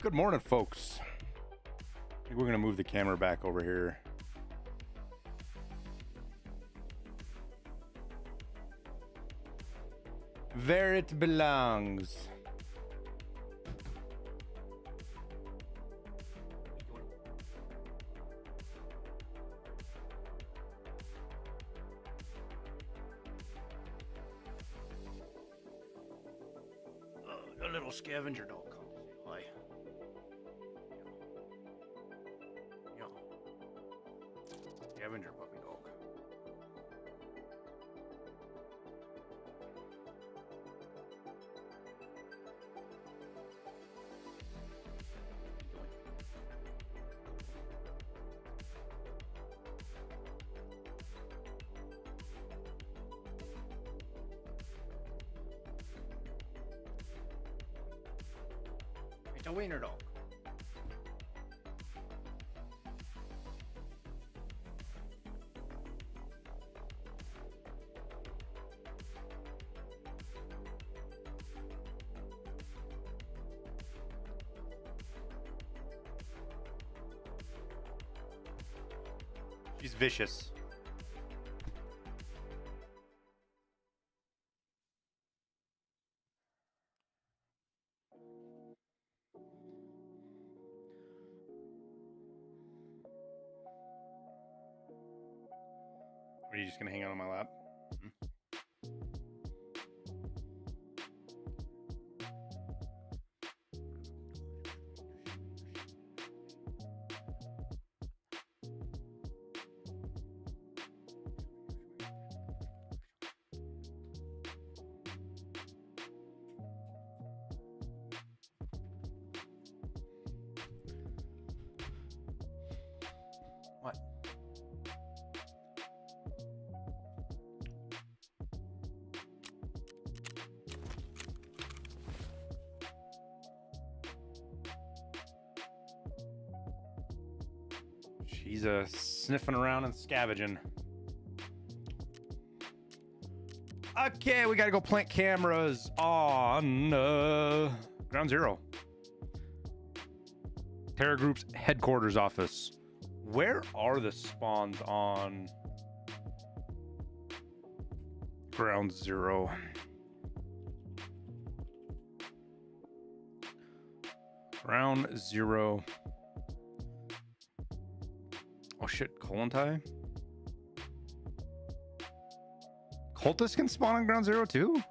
Good morning, folks. I think we're going to move the camera back over here. Where it belongs. A little scavenger dog. Hi. Yeah. Scavenger puppy dog. It's a wiener dog. She's vicious. Are you just gonna hang out on my lap? What? She's sniffing around and scavenging. Okay, we gotta go plant cameras on Ground Zero. Terra Group's headquarters office. Where are the spawns on Ground Zero? Ground Zero. Oh shit, Kolontai? Cultists can spawn on Ground Zero too?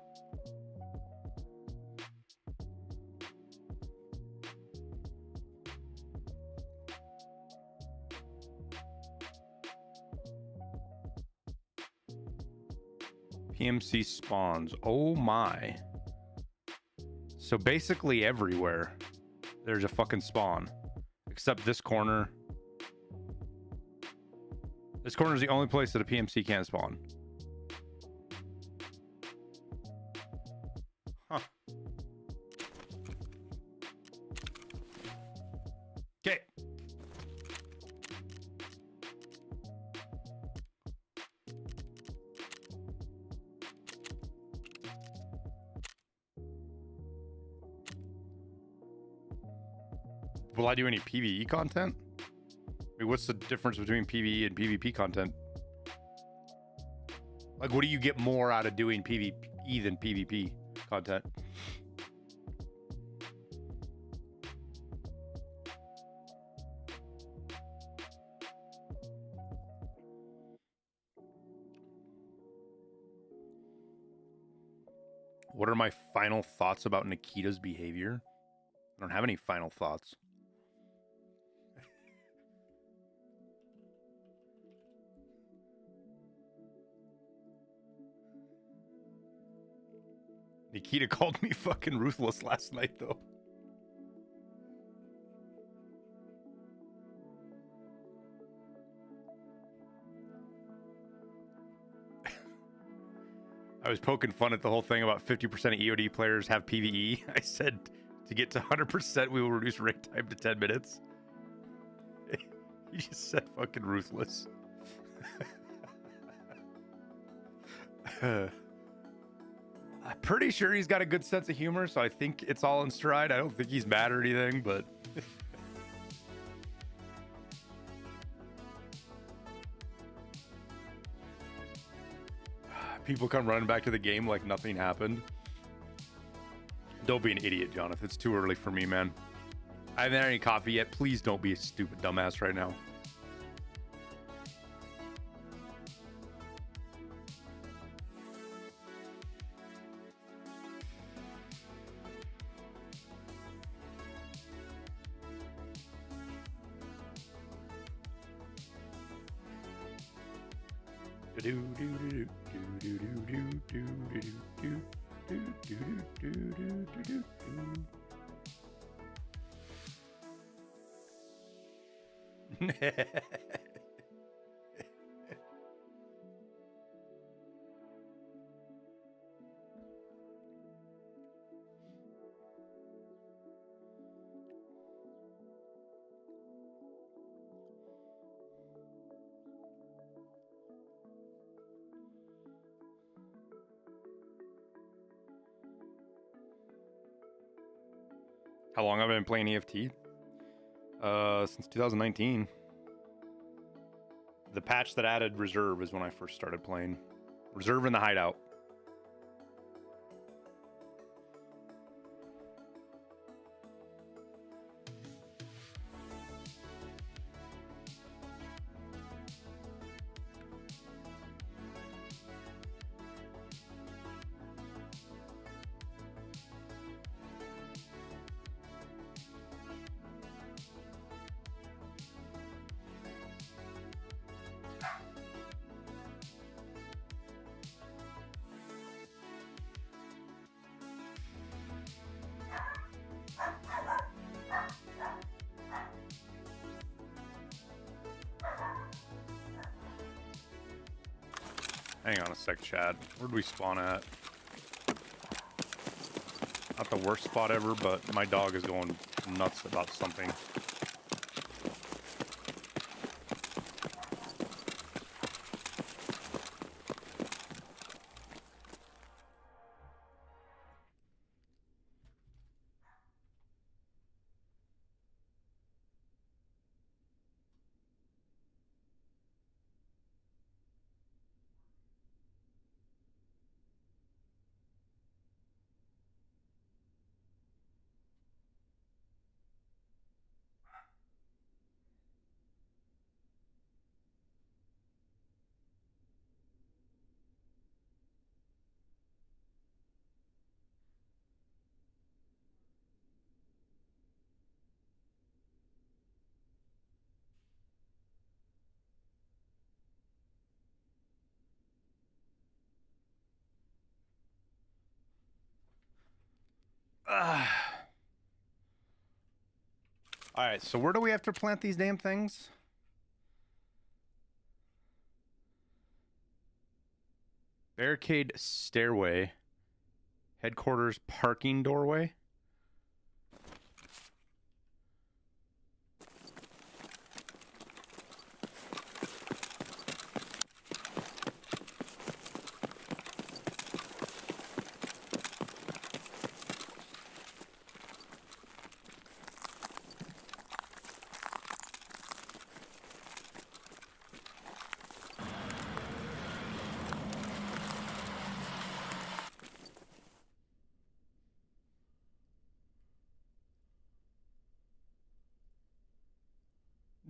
PMC spawns. Oh my. So basically everywhere there's a fucking spawn. Except this corner. This corner is the only place that a PMC can spawn. Huh. Okay. Will I do any PvE content? I mean, what's the difference between PvE and PvP content? Like, what do you get more out of doing PvE than PvP content? What are my final thoughts about Nikita's behavior? I don't have any final thoughts. Nikita called me fucking ruthless last night, though. I was poking fun at the whole thing about 50% of EOD players have PvE. I said to get to 100%, we will reduce raid time to 10 minutes. You just said fucking ruthless. I'm pretty sure he's got a good sense of humor, so I think it's all in stride. I don't think he's mad or anything, but people come running back to the game like nothing happened. Don't be an idiot, Jonathan. It's too early for me, man. I haven't had any coffee yet. Please don't be a stupid dumbass right now. How long have I been playing EFT? Since 2019. The patch that added Reserve is when I first started playing. Reserve in the Hideout. Hang on a sec, Chad. Where'd we spawn at? Not the worst spot ever, but my dog is going nuts about something. Alright, so where do we have to plant these damn things? Barricade stairway. Headquarters parking doorway.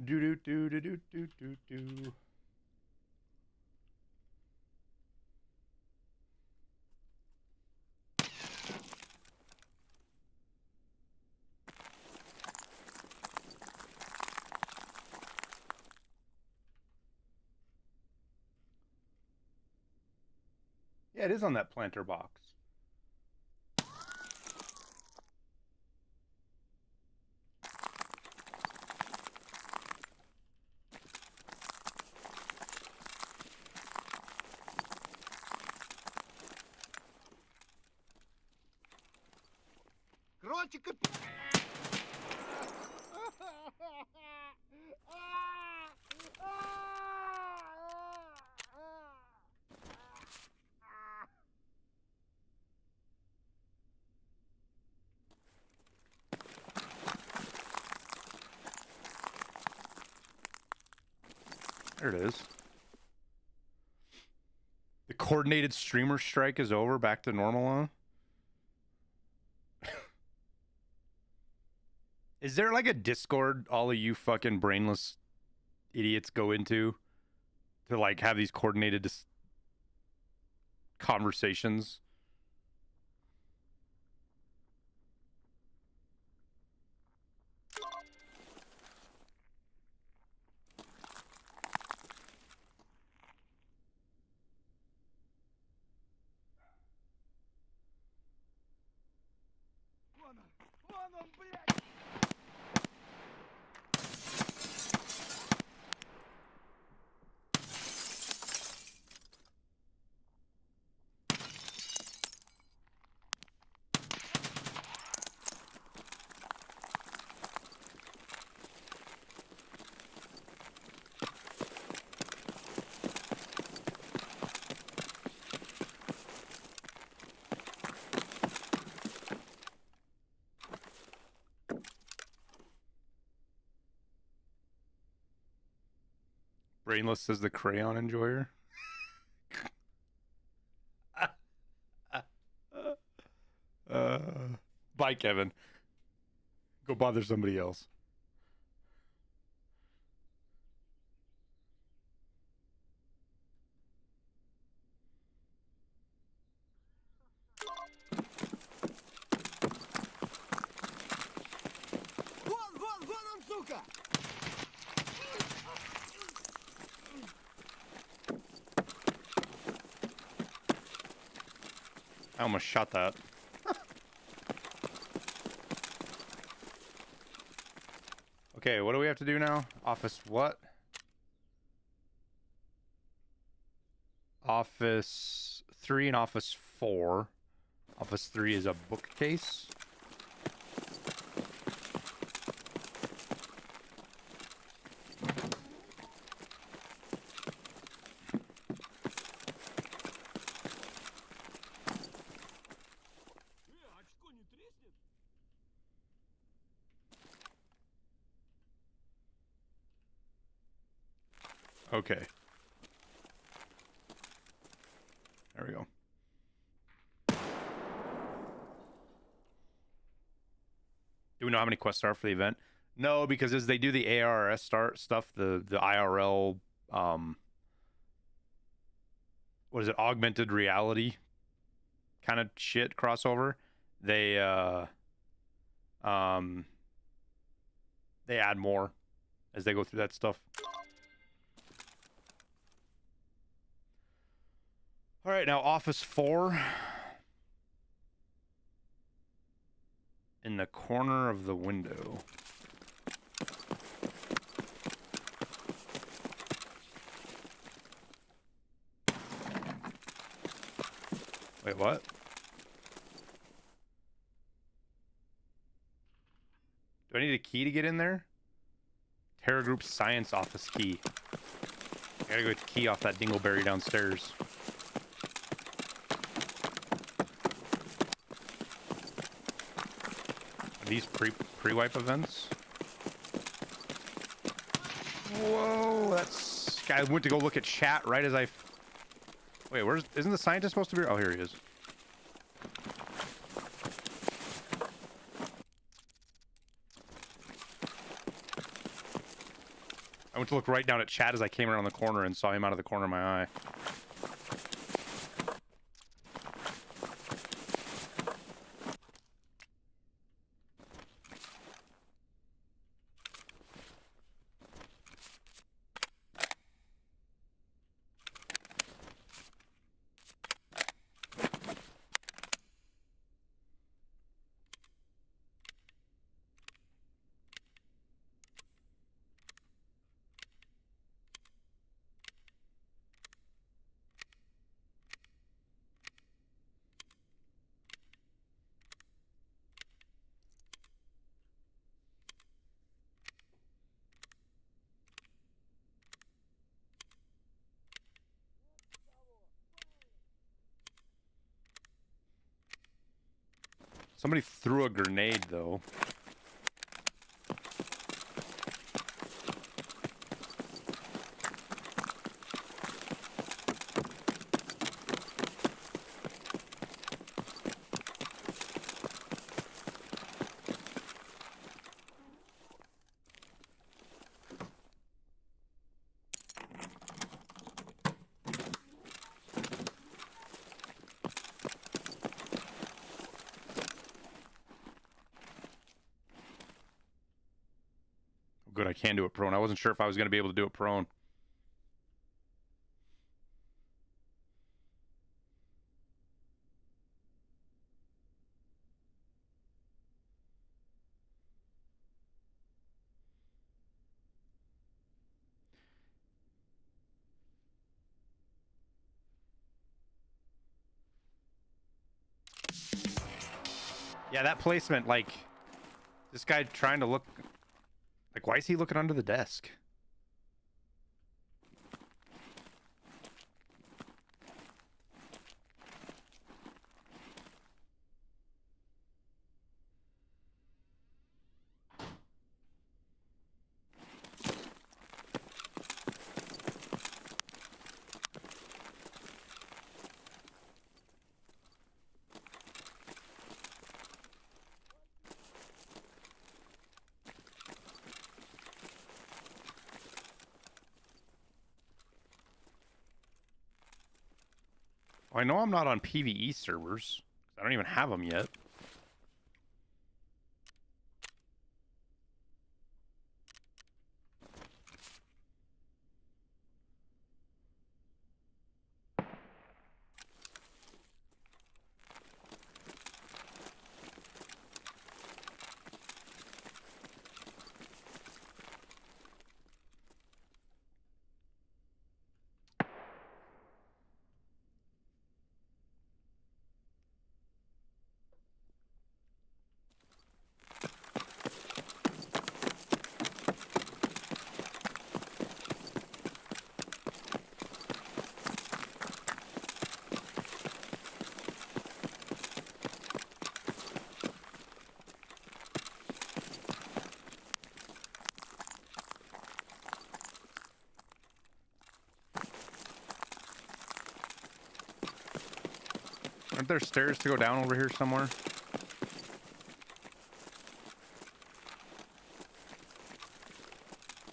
Do do do do do do do. Yeah, it is on that planter box. There it is. The coordinated streamer strike is over. Back to normal now. Is there like a Discord all of you fucking brainless idiots go into to like have these coordinated conversations? Brainless says the crayon enjoyer. Bye, Kevin. Go bother somebody else. I almost shot that. Okay, what do we have to do now? Office what? Office 3 and Office 4. Office 3 is a bookcase. Okay. There we go. Do we know how many quests are for the event? No, because as they do the ARS stuff, the IRL, what is it, augmented reality kind of shit crossover, they add more as they go through that stuff. All right, now Office 4. In the corner of the window. Wait, what? Do I need a key to get in there? Terra Group Science Office key. I gotta go get the key off that dingleberry downstairs. These pre-wipe events? Whoa, that's... I went to go look at chat right as I... Wait, isn't the scientist supposed to be... Oh, here he is. I went to look right down at chat as I came around the corner and saw him out of the corner of my eye. Somebody threw a grenade, though. good, I can do it prone. I wasn't sure if I was going to be able to do it prone. Yeah, that placement, like, this guy trying to look... Like, why is he looking under the desk? I know I'm not on PvE servers. I don't even have them yet. Aren't there stairs to go down over here somewhere?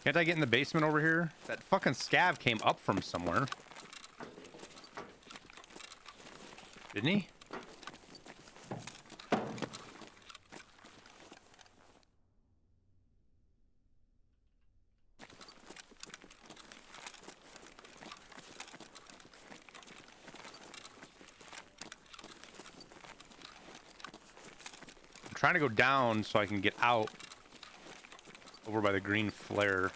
Can't I get in the basement over here? That fucking scav came up from somewhere. Didn't he? Trying to go down so I can get out over by the green flare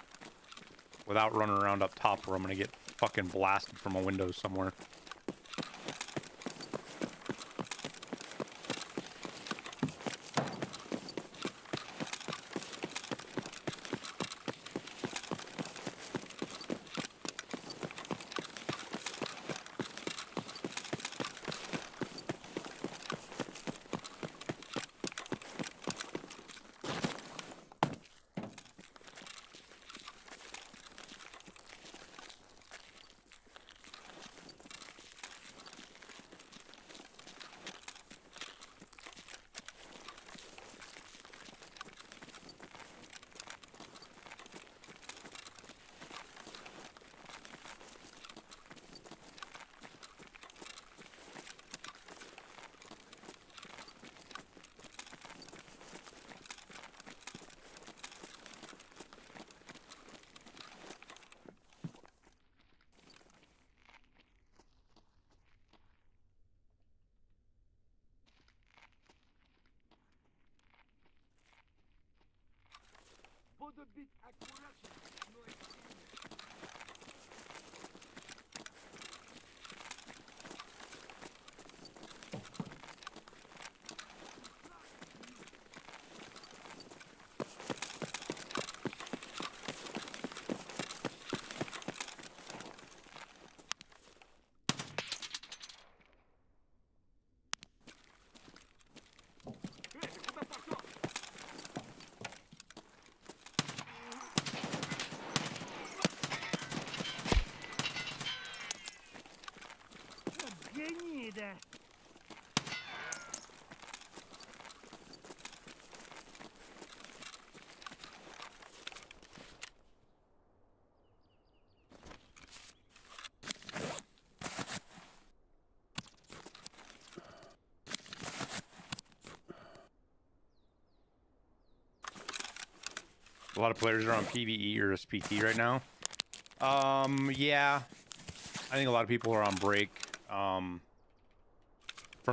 without running around up top where I'm gonna get fucking blasted from a window somewhere. A lot of players are on PvE or SPT right now. Yeah. I think a lot of people are on break from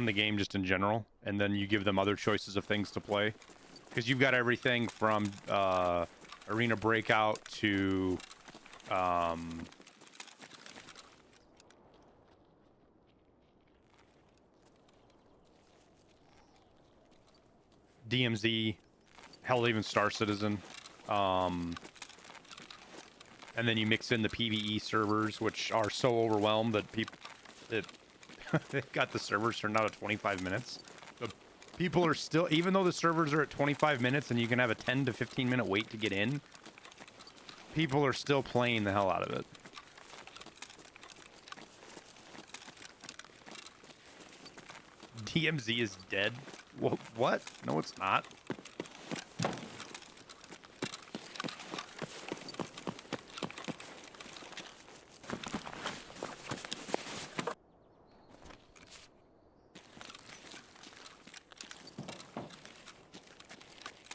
the game just in general. And then you give them other choices of things to play. Because you've got everything from Arena Breakout to... DMZ, hell, even Star Citizen. And then you mix in the PvE servers, which are so overwhelmed that people that they've got the servers turned out at 25 minutes. But people are still, even though the servers are at 25 minutes and you can have a 10 to 15 minute wait to get in, people are still playing the hell out of it. DMZ is dead. What? No, it's not.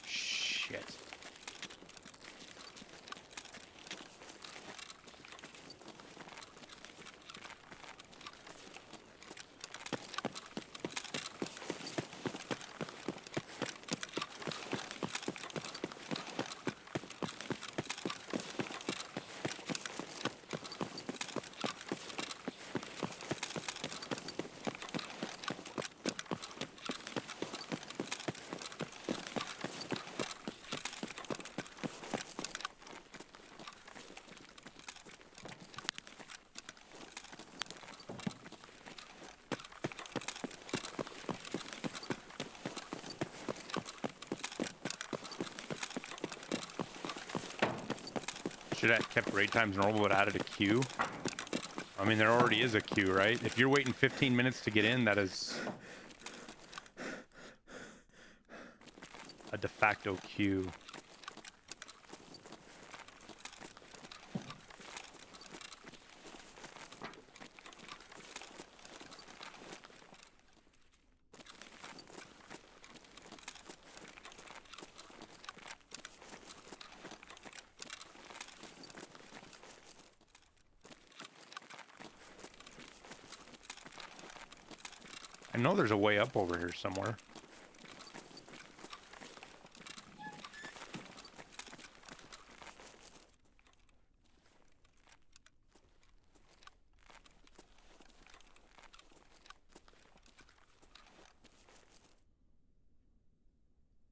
Shit. Should have kept raid times normal but added a queue. I mean, there already is a queue, right? If you're waiting 15 minutes to get in, that is a de facto queue. I know there's a way up over here somewhere.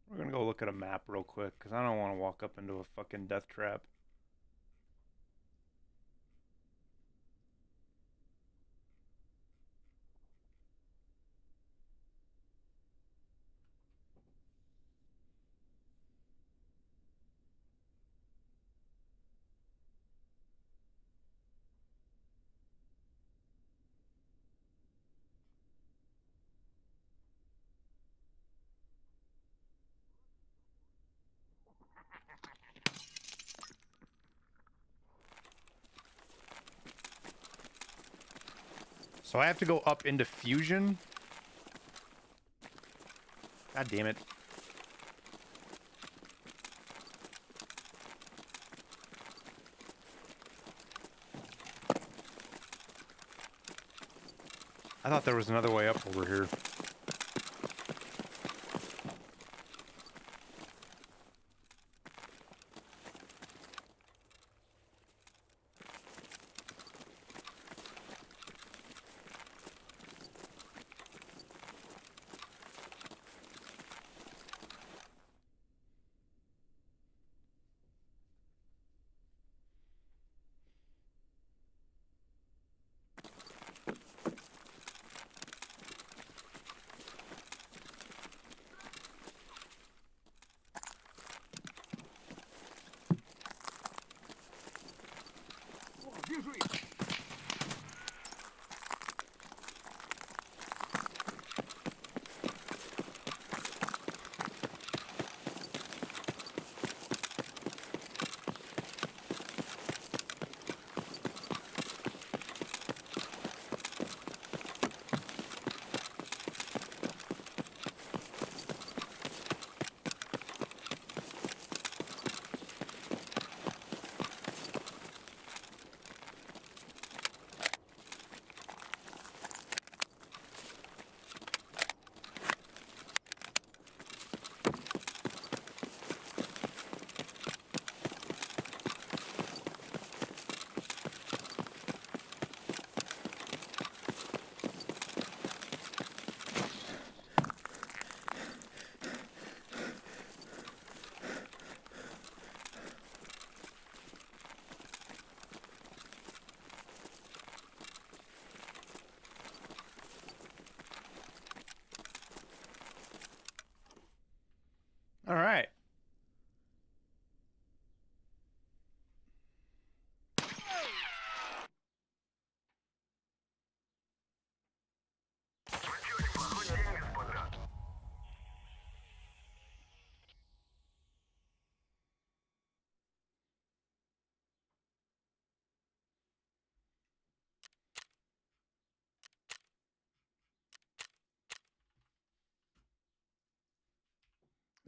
We're gonna go look at a map real quick, because I don't want to walk up into a fucking death trap. So I have to go up into Fusion. God damn it. I thought there was another way up over here.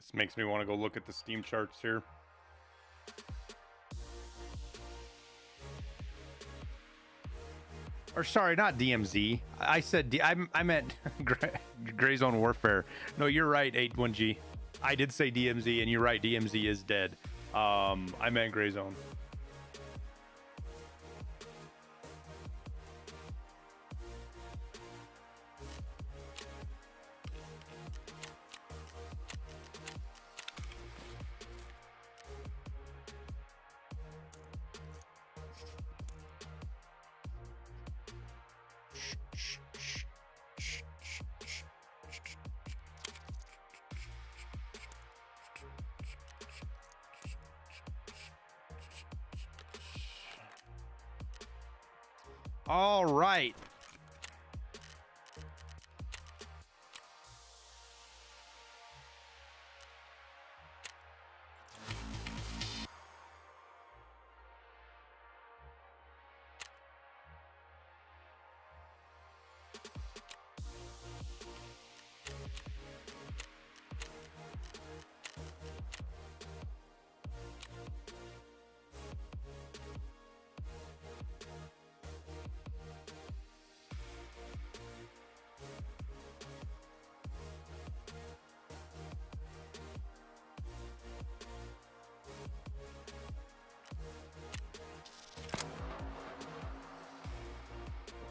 This makes me want to go look at the Steam charts here. Or sorry, not DMZ. I said I meant Gray Zone Warfare. No, you're right, 81G. I did say DMZ, and you're right, DMZ is dead. I meant Gray Zone. All right.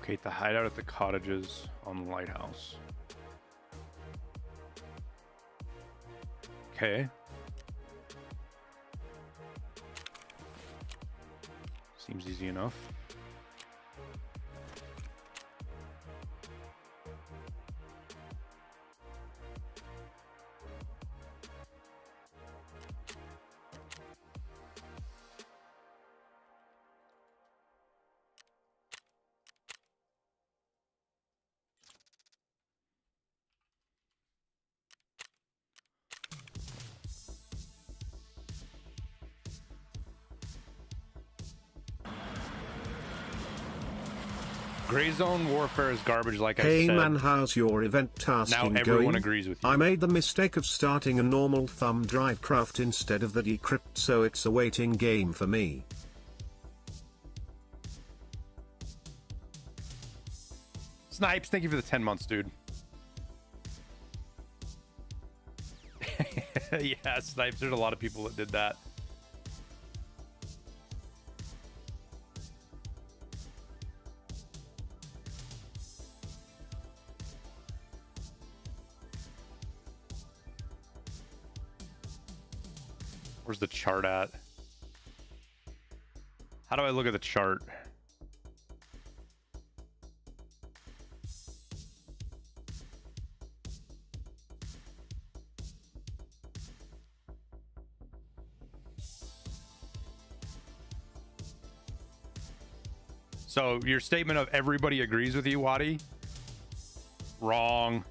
Locate the hideout at the cottages on the lighthouse. Okay. Seems easy enough. Gray Zone Warfare is garbage, like I said. Hey man, how's your event tasking Now everyone going? agrees with you. I made the mistake of starting a normal thumb drive craft instead of the decrypt, so it's a waiting game for me. Snipes, thank you for the 10 months, dude. Yeah, Snipes, there's a lot of people that did that. Where's the chart at? How do I look at the chart? So your statement of everybody agrees with you, Waddy? Wrong.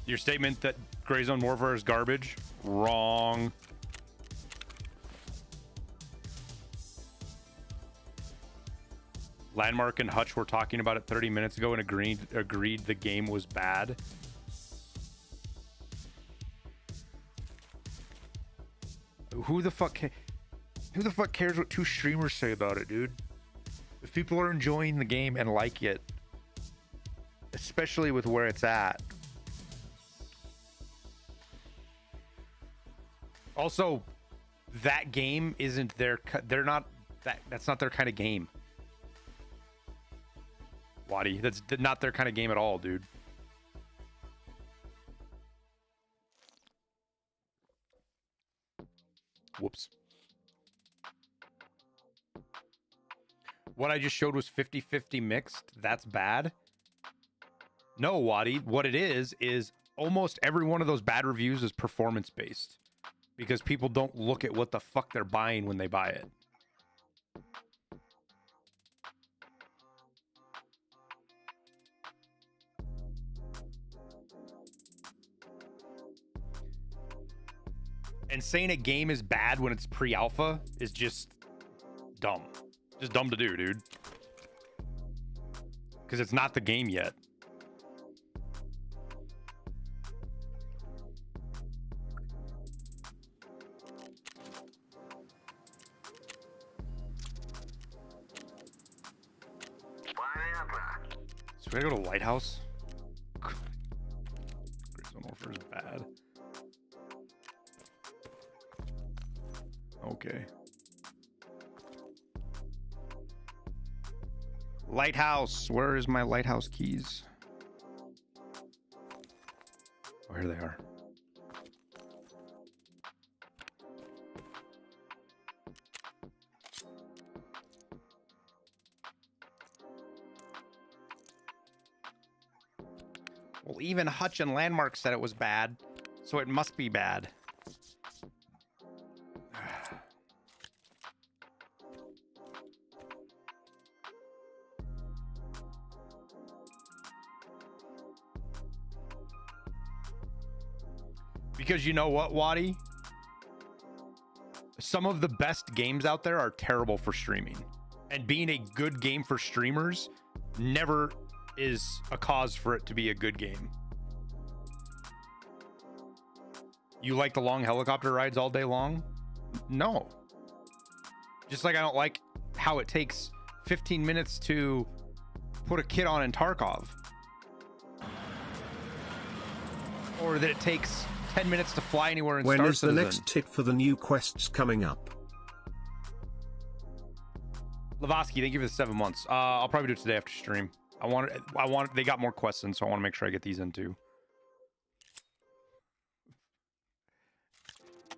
Your statement that Gray Zone Warfare is garbage? Wrong. Landmark and Hutch were talking about it 30 minutes ago and agreed the game was bad. Who the fuck cares what two streamers say about it, dude? If people are enjoying the game and like it, especially with where it's at. Also, that game isn't they're not that's not their kind of game. Waddy, that's not their kind of game at all, dude. Whoops. What I just showed was 50-50 mixed. That's bad. No, Waddy, what it is almost every one of those bad reviews is performance based. Because people don't look at what the fuck they're buying when they buy it. And saying a game is bad when it's pre-alpha is just dumb. Just dumb to do, dude. because it's not the game yet. So we gotta go to Lighthouse. Gravestone Warfare is bad. Okay. Lighthouse. Where is my lighthouse keys? Oh, here they are. Well, even Hutch and Landmark said it was bad, so it must be bad. Because you know what, Waddy? Some of the best games out there are terrible for streaming. And being a good game for streamers never is a cause for it to be a good game. You like the long helicopter rides all day long? No. Just like I don't like how it takes 15 minutes to put a kit on in Tarkov. Or that it takes 10 minutes to fly anywhere in Star Citizen. When is the next tip for the new quests coming up? Lavosky, thank you for the 7 months. I'll probably do it today after stream. They got more questions, so I want to make sure I get these in too.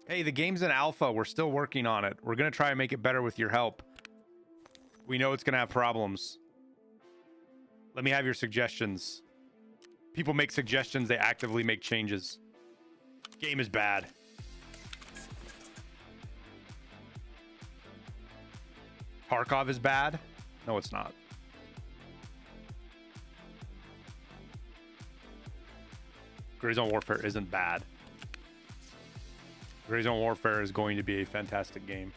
Hey, the game's in alpha. We're still working on it. We're going to try and make it better with your help. We know it's going to have problems. Let me have your suggestions. People make suggestions. They actively make changes. Game is bad. Tarkov is bad? No, it's not. Gray Zone Warfare isn't bad. Gray Zone Warfare is going to be a fantastic game.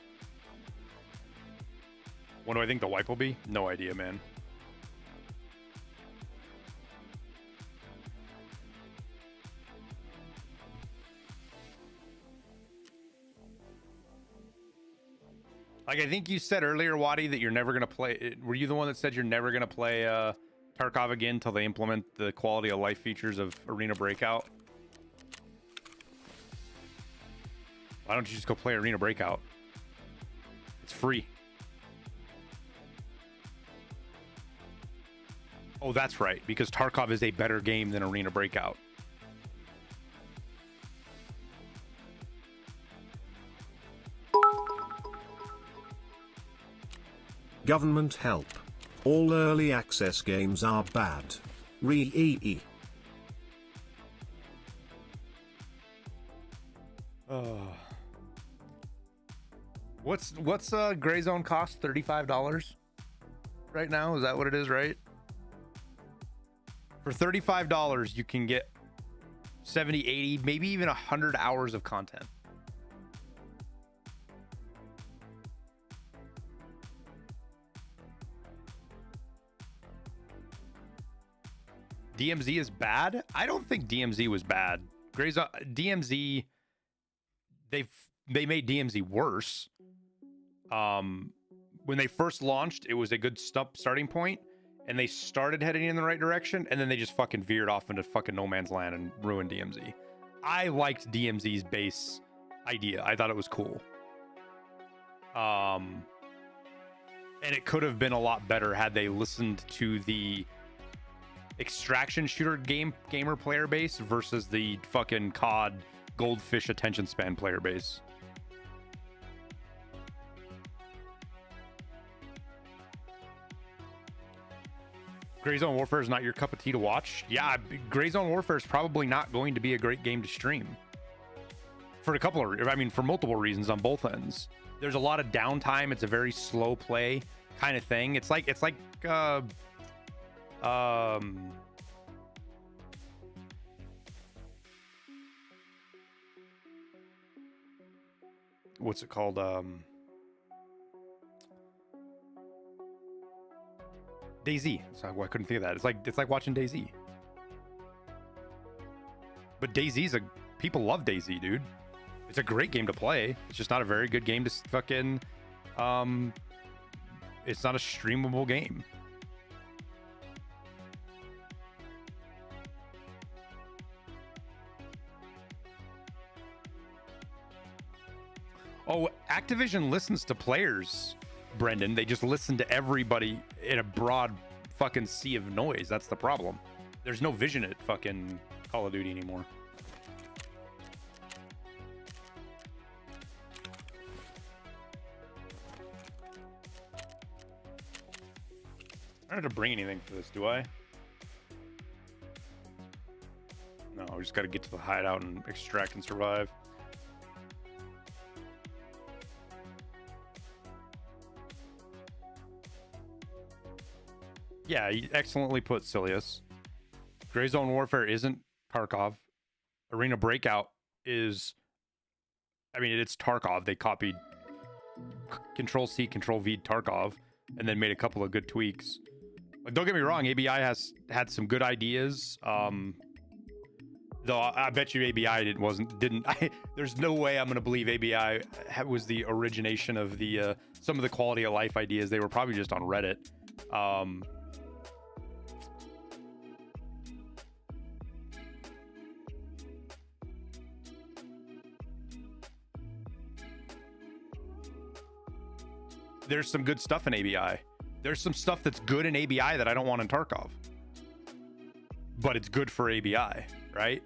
What do I think the wipe will be? No idea, man. Like, I think you said earlier, Waddy, that you're never going to play... Were you the one that said you're never going to play Tarkov again until they implement the quality of life features of Arena Breakout? Why don't you just go play Arena Breakout? It's free. Oh, that's right, because Tarkov is a better game than Arena Breakout. Government help. All early access games are bad. Re-e-e. What's Gray Zone cost? $35 right now? Is that what it is, right? For $35, you can get 70, 80, maybe even 100 hours of content. DMZ is bad? I don't think DMZ was bad. Gray's DMZ, they made DMZ worse. When they first launched, it was a good starting point, and they started heading in the right direction, and then they just fucking veered off into fucking no man's land and ruined DMZ. I liked DMZ's base idea. I thought it was cool. And it could have been a lot better had they listened to the extraction shooter gamer player base versus the fucking COD goldfish attention span player base. Gray Zone Warfare is not your cup of tea to watch? Yeah, Gray Zone Warfare is probably not going to be a great game to stream. For for multiple reasons on both ends. There's a lot of downtime. It's a very slow play kind of thing. It's like what's it called? DayZ. So I couldn't think of that. It's like watching DayZ. But DayZ's people love DayZ, dude. It's a great game to play. It's just not a very good game to fucking it's not a streamable game. Oh, Activision listens to players, Brendan. They just listen to everybody in a broad fucking sea of noise. That's the problem. There's no vision at fucking Call of Duty anymore. I don't have to bring anything for this, do I? No, we just got to get to the hideout and extract and survive. Yeah, excellently put, Silius. Gray Zone Warfare isn't Tarkov. Arena Breakout is... I mean, it's Tarkov. They copied Control-C, Control-V Tarkov, and then made a couple of good tweaks. Like, don't get me wrong, ABI has had some good ideas. Though I bet you ABI didn't. There's no way I'm going to believe ABI was the origination of the some of the quality of life ideas. They were probably just on Reddit. There's some good stuff in ABI. There's some stuff that's good in ABI that I don't want in Tarkov. But it's good for ABI, right?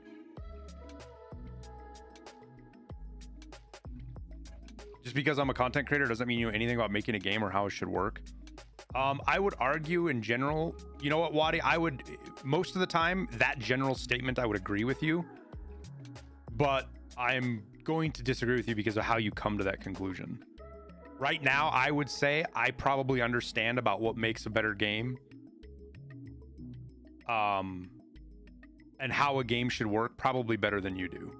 Just because I'm a content creator doesn't mean you know anything about making a game or how it should work. I would argue in general, you know what, Wadi? Most of the time, that general statement, I would agree with you. But I'm going to disagree with you because of how you come to that conclusion. Right now, I would say I probably understand about what makes a better game. And how a game should work probably better than you do.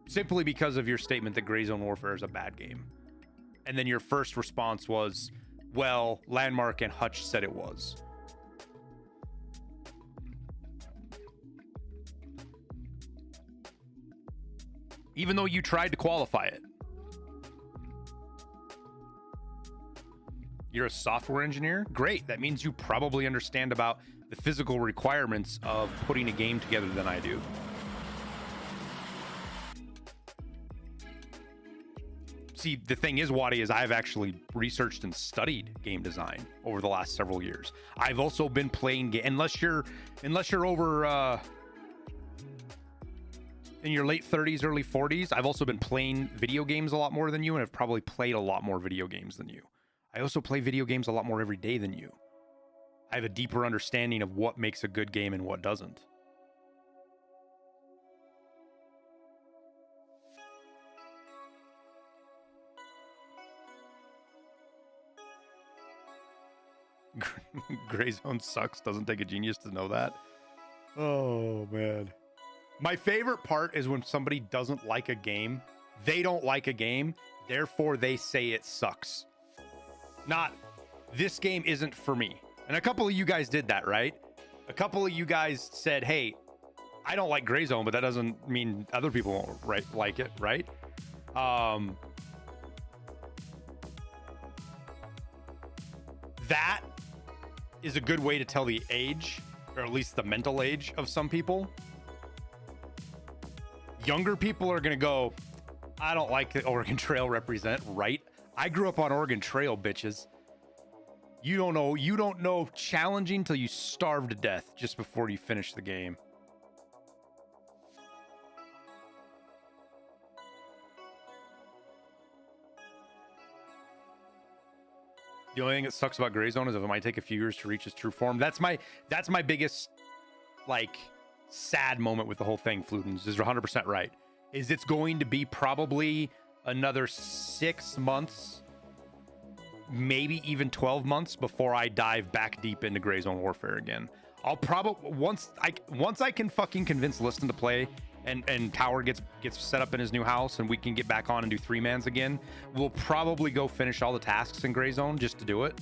Simply because of your statement that Gray Zone Warfare is a bad game. And then your first response was, well, Landmark and Hutch said it was. Even though you tried to qualify it. You're a software engineer? Great. That means you probably understand about the physical requirements of putting a game together than I do. See, the thing is, Wadi, is I've actually researched and studied game design over the last several years. I've also been playing unless you're over in your late 30s, early 40s, I've also been playing video games a lot more than you, and I've probably played a lot more video games than you. I also play video games a lot more every day than you. I have a deeper understanding of what makes a good game and what doesn't. Gray Zone sucks. Doesn't take a genius to know that. Oh, man. My favorite part is when somebody doesn't like a game. They don't like a game, therefore they say it sucks. Not, this game isn't for me. And a couple of you guys did that, right? A couple of you guys said, hey, I don't like Gray Zone, but that doesn't mean other people won't like it, right? That is a good way to tell the age, or at least the mental age of some people. Younger people are going to go, I don't like the Oregon Trail represent, right? I grew up on Oregon Trail, bitches. You don't know challenging till you starve to death just before you finish the game. The only thing that sucks about Gray Zone is if it might take a few years to reach its true form. That's my biggest, like, sad moment with the whole thing, Flutens, is 100% right. Is it's going to be probably another 6 months, maybe even 12 months before I dive back deep into Gray Zone Warfare again. I'll probably once I can fucking convince Liston to play and Tower gets set up in his new house and we can get back on and do 3-mans again, we'll probably go finish all the tasks in Gray Zone just to do it.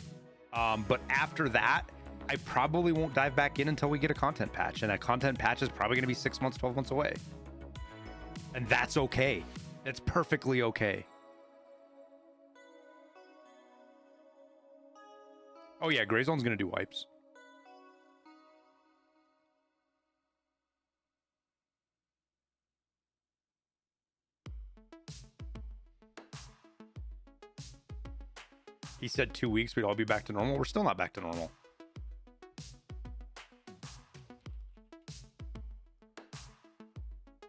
But after that, I probably won't dive back in until we get a content patch, and that content patch is probably going to be 6 months, 12 months away. And that's okay. That's perfectly okay. Oh yeah, Grayzone's going to do wipes. He said 2 weeks we'd all be back to normal. We're still not back to normal.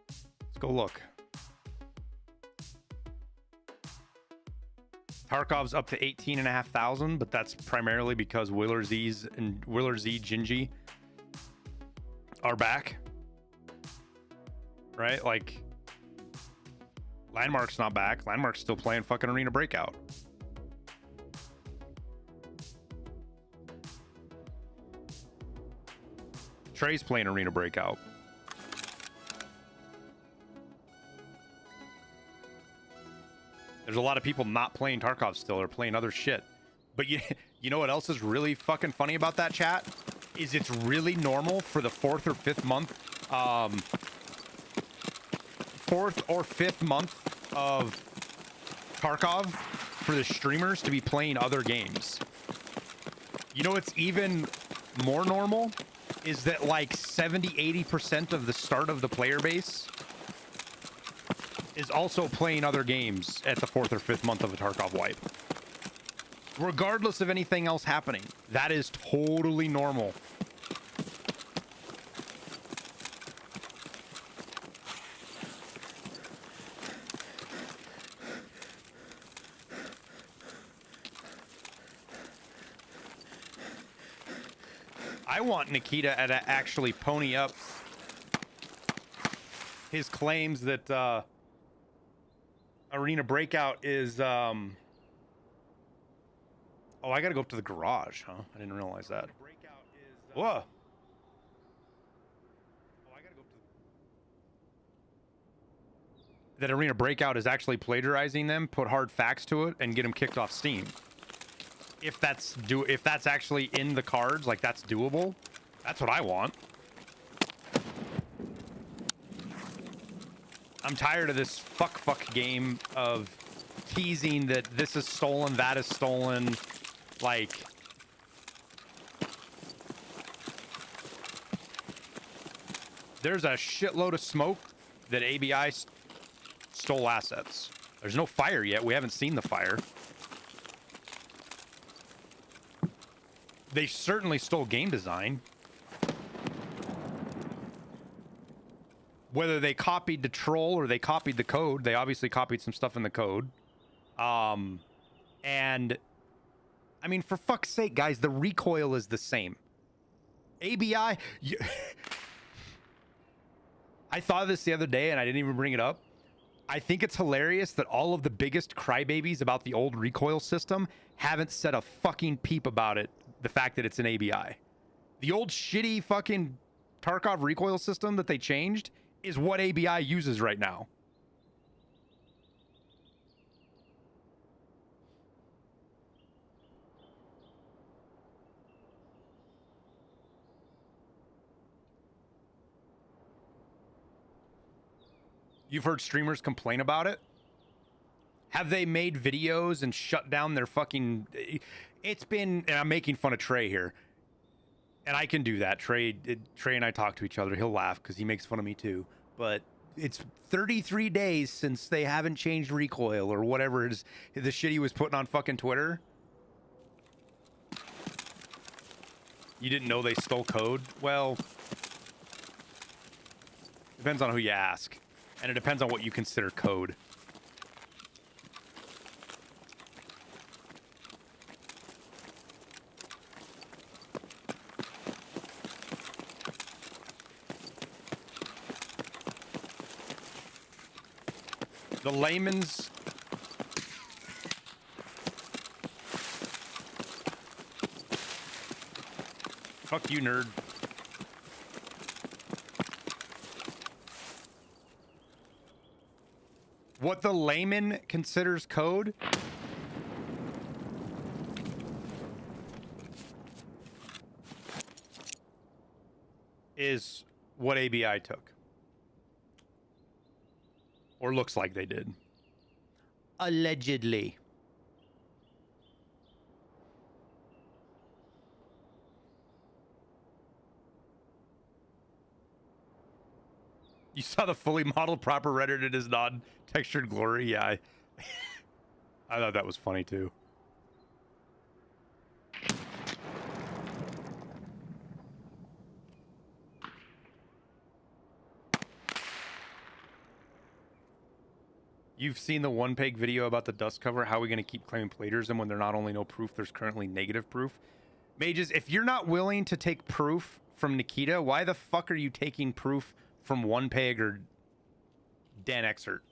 Let's go look. Tarkov's up to 18,500, but that's primarily because Willer Z's and Willer Z Gingy are back. Right? Like, Landmark's not back. Landmark's still playing fucking Arena Breakout. Trey's playing Arena Breakout. There's a lot of people not playing Tarkov still or playing other shit. But you know what else is really fucking funny about that, chat? Is it's really normal for the fourth or fifth month of Tarkov for the streamers to be playing other games. You know what's even more normal? Is that like 70-80% of the start of the player base is also playing other games at the fourth or fifth month of a Tarkov wipe. Regardless of anything else happening. That is totally normal. I want Nikita to actually pony up his claims that Arena Breakout is oh, I gotta go up to the garage, huh? I didn't realize that. Whoa. That Arena Breakout is actually plagiarizing them, put hard facts to it, and get them kicked off Steam. If that's actually in the cards, like that's doable, that's what I want. I'm tired of this fuck game of teasing that this is stolen, that is stolen. Like, there's a shitload of smoke that ABI stole assets. There's no fire yet. We haven't seen the fire. They certainly stole game design. Whether they copied the troll or they copied the code, they obviously copied some stuff in the code. And I mean, for fuck's sake, guys, the recoil is the same. ABI, I thought of this the other day and I didn't even bring it up. I think it's hilarious that all of the biggest crybabies about the old recoil system haven't said a fucking peep about it. The fact that it's an ABI. The old shitty fucking Tarkov recoil system that they changed is what ABI uses right now. You've heard streamers complain about it? Have they made videos and shut down their fucking... It's been... And I'm making fun of Trey here. And I can do that. Trey and I talk to each other. He'll laugh because he makes fun of me too. But it's 33 days since they haven't changed recoil or whatever it is. The shit he was putting on fucking Twitter. You didn't know they stole code? Well, depends on who you ask. And it depends on what you consider code. The layman's... Fuck you, nerd. What the layman considers code is what ABI took. Or looks like they did. Allegedly. You saw the fully modeled proper rendered in his non-textured glory? Yeah, I thought that was funny too. You've seen the one peg video about the dust cover. How are we going to keep claiming plagiarism when there's not only no proof, there's currently negative proof? Mages, if you're not willing to take proof from Nikita, why the fuck are you taking proof from one peg or Dan Exert?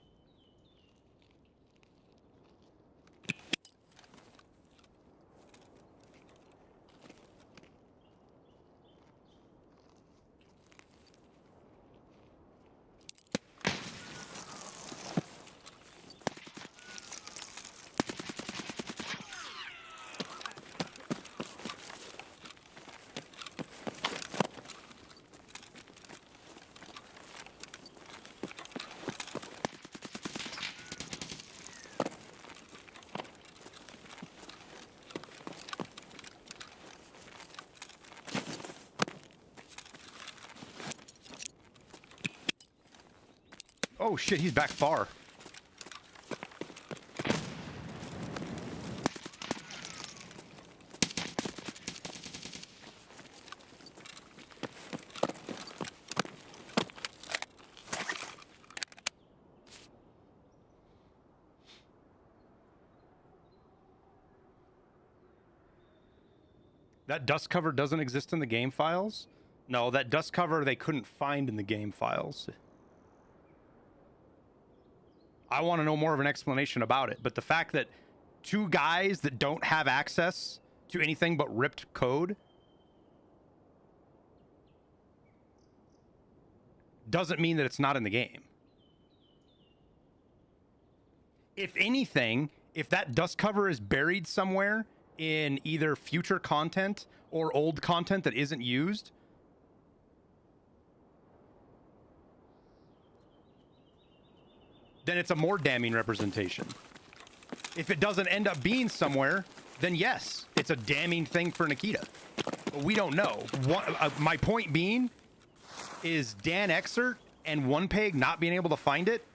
Oh shit, he's back far. That dust cover doesn't exist in the game files? No, that dust cover they couldn't find in the game files. I want to know more of an explanation about it. But the fact that two guys that don't have access to anything but ripped code doesn't mean that it's not in the game. If anything, if that dust cover is buried somewhere in either future content or old content that isn't used, then it's a more damning representation. If it doesn't end up being somewhere, then yes, it's a damning thing for Nikita. But we don't know. My point being is Dan Exert and One Peg not being able to find it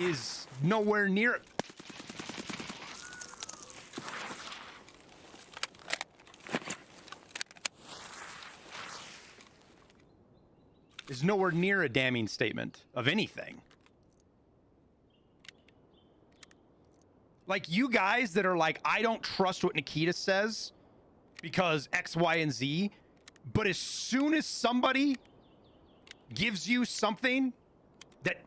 is nowhere near it. Is nowhere near a damning statement of anything. Like, you guys that are like, I don't trust what Nikita says because X, Y, and Z, but as soon as somebody gives you something that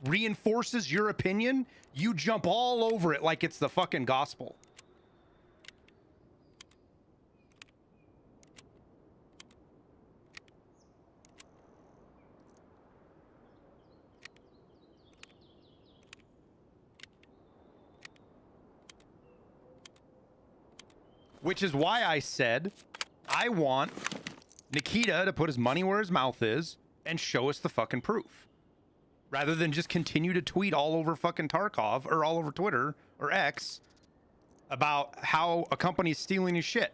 reinforces your opinion, you jump all over it like it's the fucking gospel. Which is why I said I want Nikita to put his money where his mouth is and show us the fucking proof. Rather than just continue to tweet all over fucking Tarkov or all over Twitter or X about how a company's stealing his shit.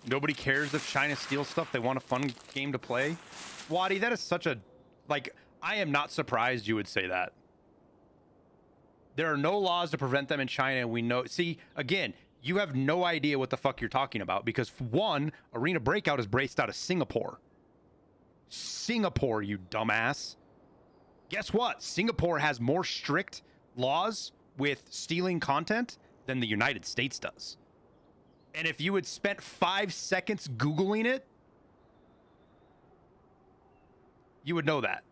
Nobody cares if China steals stuff. They want a fun game to play. Waddy, that is such a... Like, I am not surprised you would say that. There are no laws to prevent them in China, and we know... See, again, you have no idea what the fuck you're talking about, because, one, Arena Breakout is based out of Singapore. Singapore, you dumbass. Guess what? Singapore has more strict laws with stealing content than the United States does. And if you had spent 5 seconds Googling it, you would know that.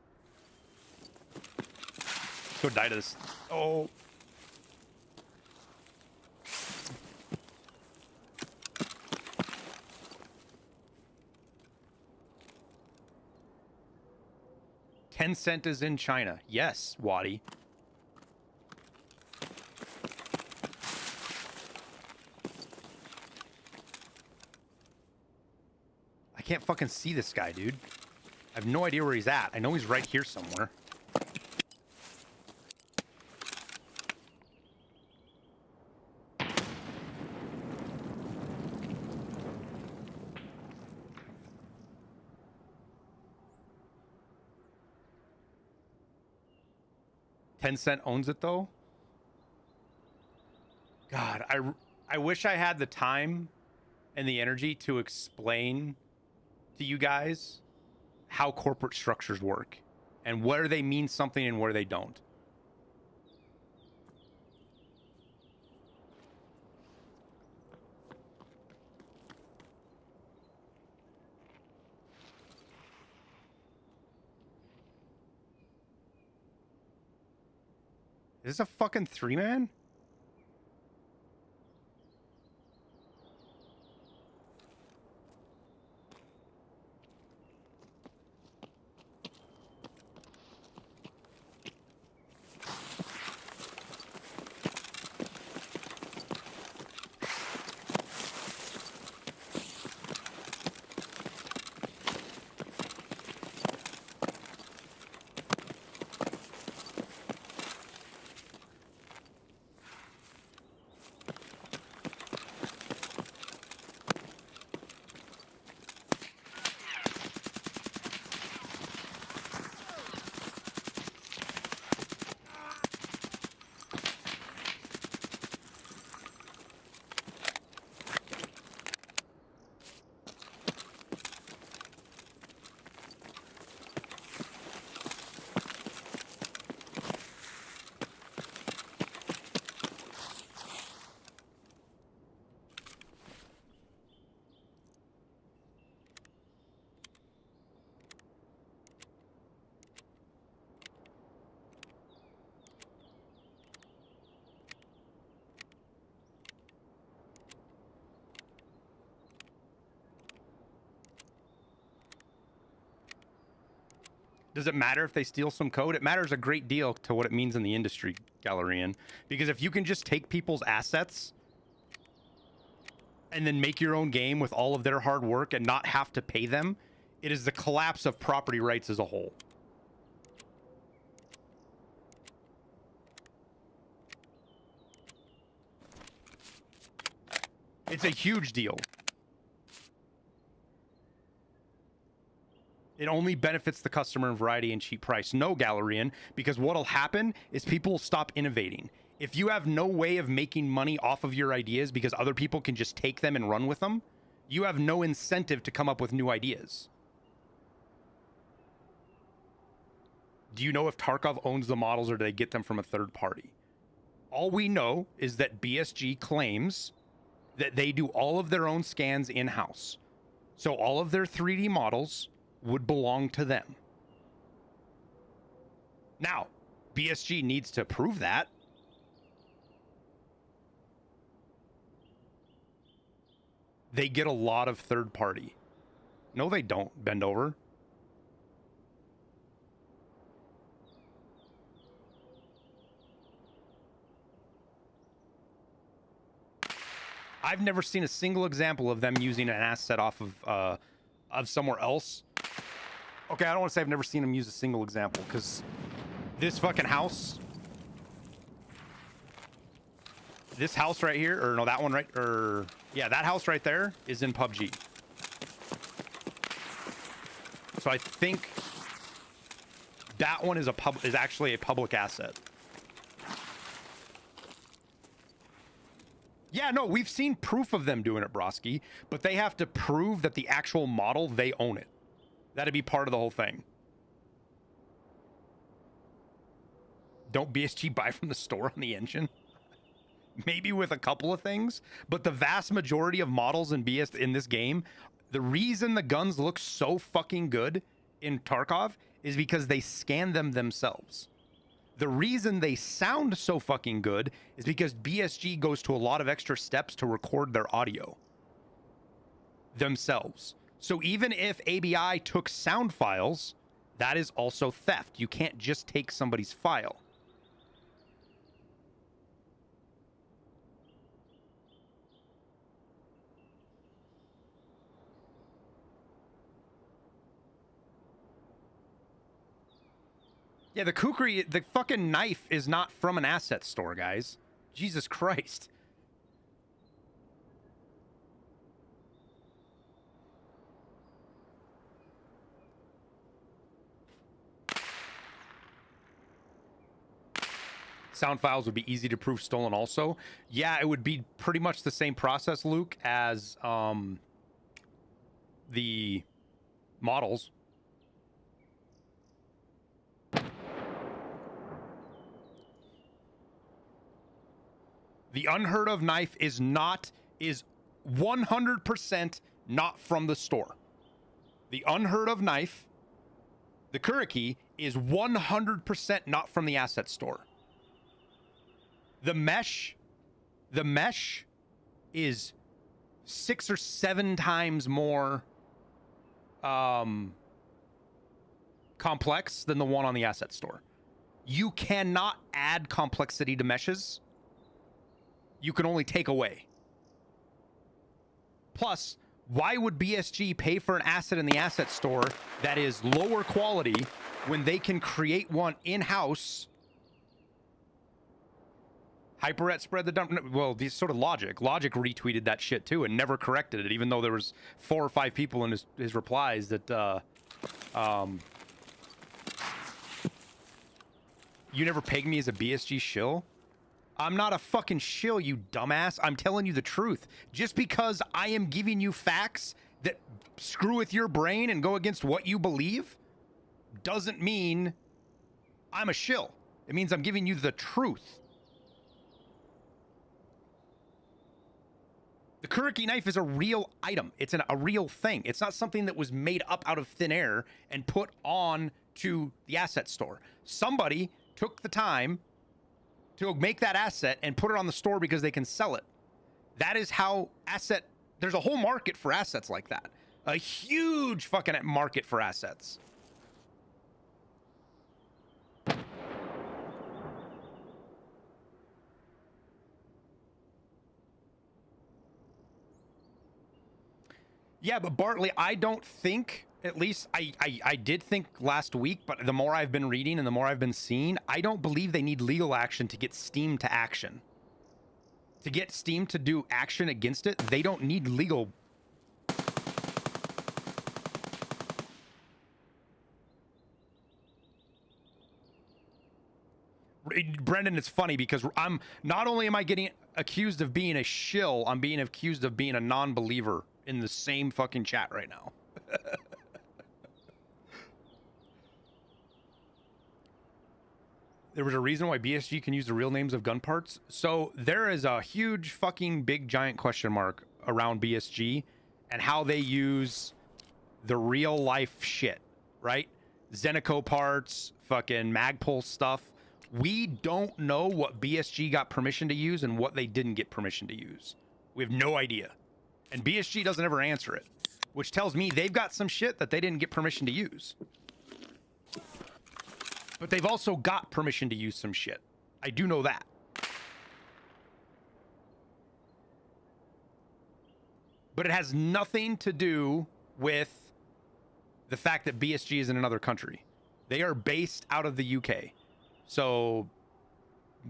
Let's go die to this. Oh. Tencent is in China. Yes, Waddy. I can't fucking see this guy, dude. I have no idea where he's at. I know he's right here somewhere. Tencent owns it though. God, I wish I had the time and the energy to explain to you guys how corporate structures work and where they mean something and where they don't. Is this a fucking 3-man? Does it matter if they steal some code? It matters a great deal to what it means in the industry, Galerian. Because if you can just take people's assets and then make your own game with all of their hard work and not have to pay them, it is the collapse of property rights as a whole. It's a huge deal. It only benefits the customer in variety and cheap price. No, Galerian, because what'll happen is people will stop innovating. If you have no way of making money off of your ideas because other people can just take them and run with them, you have no incentive to come up with new ideas. Do you know if Tarkov owns the models or do they get them from a third party? All we know is that BSG claims that they do all of their own scans in-house. So all of their 3D models would belong to them. Now, BSG needs to prove that. They get a lot of third party. No, they don't, bend over. I've never seen a single example of them using an asset off of somewhere else. Okay, I don't want to say I've never seen them use a single example, because this fucking house, this house right here, or no, that one right, or yeah, that house right there is in PUBG. So I think that one is actually a public asset. Yeah, no, we've seen proof of them doing it, Broski, but they have to prove that the actual model, they own it. That'd be part of the whole thing. don't BSG buy from the store on the engine? Maybe with a couple of things, but the vast majority of models in this game, the reason the guns look so fucking good in Tarkov is because they scan them themselves. The reason they sound so fucking good is because BSG goes to a lot of extra steps to record their audio themselves. So even if ABI took sound files, that is also theft. You can't just take somebody's file. Yeah, the kukri, the fucking knife is not from an asset store, guys. Jesus Christ. Sound files would be easy to prove stolen also. Yeah, it would be pretty much the same process, Luke, as the models. The unheard of knife is 100% not from the store. The unheard of knife, the Kuriki, is 100% not from the asset store. The mesh is 6 or 7 times more complex than the one on the asset store. You cannot add complexity to meshes. You can only take away. Plus, why would BSG pay for an asset in the asset store that is lower quality when they can create one in-house? HyperEt spread the dump. Well, these sort of Logic retweeted that shit too and never corrected it, even though there was 4 or 5 people in his replies that you never pegged me as a BSG shill. I'm not a fucking shill, you dumbass. I'm telling you the truth. Just because I am giving you facts that screw with your brain and go against what you believe doesn't mean I'm a shill. It means I'm giving you the truth. The Kuriki knife is a real item. It's a real thing. It's not something that was made up out of thin air and put on to the asset store. Somebody took the time to make that asset and put it on the store because they can sell it. That is how there's a whole market for assets like that. A huge fucking market for assets. Yeah, but Bartley, I don't think, at least I did think last week, but the more I've been reading and the more I've been seeing, I don't believe they need legal action to get Steam to action. To get Steam to do action against it, they don't need legal. Brendan, it's funny because not only am I getting accused of being a shill, I'm being accused of being a non-believer in the same fucking chat right now. There was a reason why BSG can use the real names of gun parts. So there is a huge fucking big giant question mark around BSG and how they use the real life shit, right? Zenico parts, fucking Magpul stuff. We don't know what BSG got permission to use and what they didn't get permission to use. We have no idea. And BSG doesn't ever answer it, which tells me they've got some shit that they didn't get permission to use. But they've also got permission to use some shit. I do know that. But it has nothing to do with the fact that BSG is in another country. They are based out of the UK. So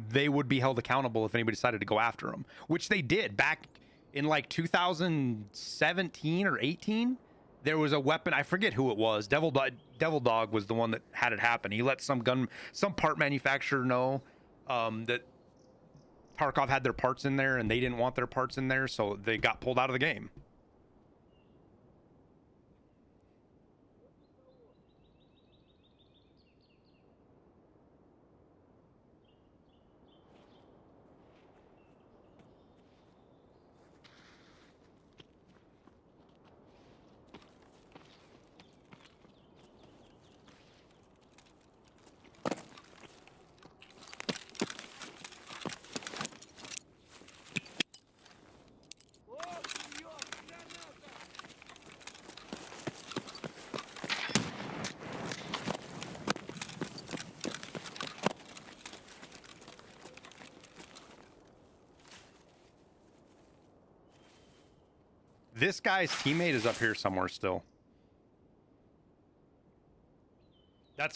they would be held accountable if anybody decided to go after them, which they did back in like 2017 or 18. There was a weapon, I forget who it was. Devil Dog was the one that had it happen. He let some part manufacturer know that Tarkov had their parts in there and they didn't want their parts in there, so they got pulled out of the game. This guy's teammate is up here somewhere still.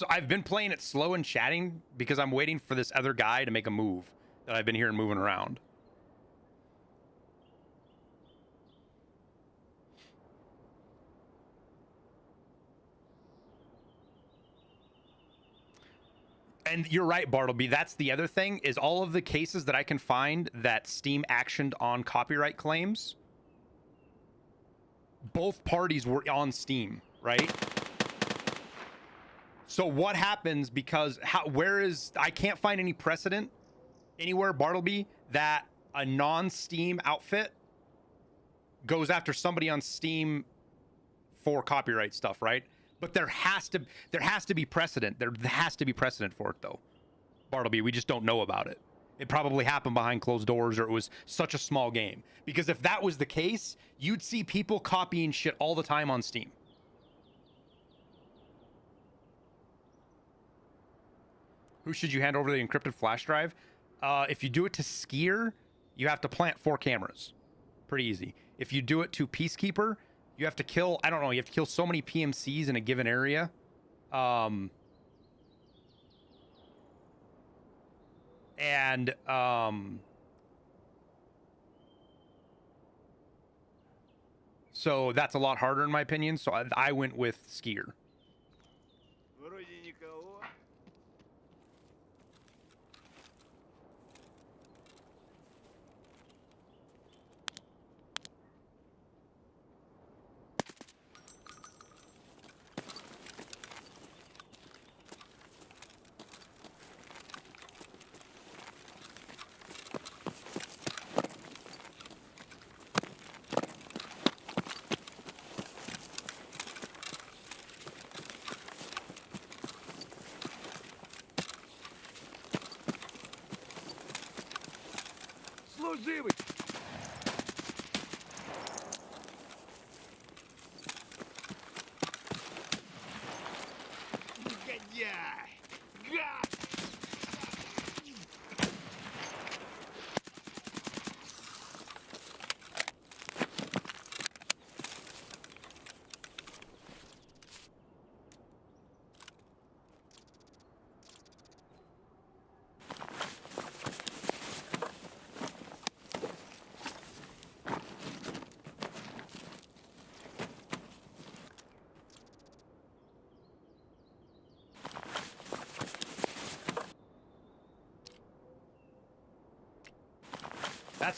I've been playing it slow and chatting because I'm waiting for this other guy to make a move that I've been hearing moving around. And you're right, Bartleby. That's the other thing, is all of the cases that I can find that Steam actioned on copyright claims, both parties were on Steam, right? So what happens, because I can't find any precedent anywhere, Bartleby, that a non-Steam outfit goes after somebody on Steam for copyright stuff, right? But there has to be precedent. There has to be precedent for it, though, Bartleby. We just don't know about it. It probably happened behind closed doors, or it was such a small game. Because if that was the case, you'd see people copying shit all the time on Steam. Who should you hand over the encrypted flash drive? If you do it to Skier, you have to plant 4 cameras. Pretty easy. If you do it to Peacekeeper, you have to kill, I don't know, you have to kill so many PMCs in a given area. So that's a lot harder in my opinion. So I went with Skier.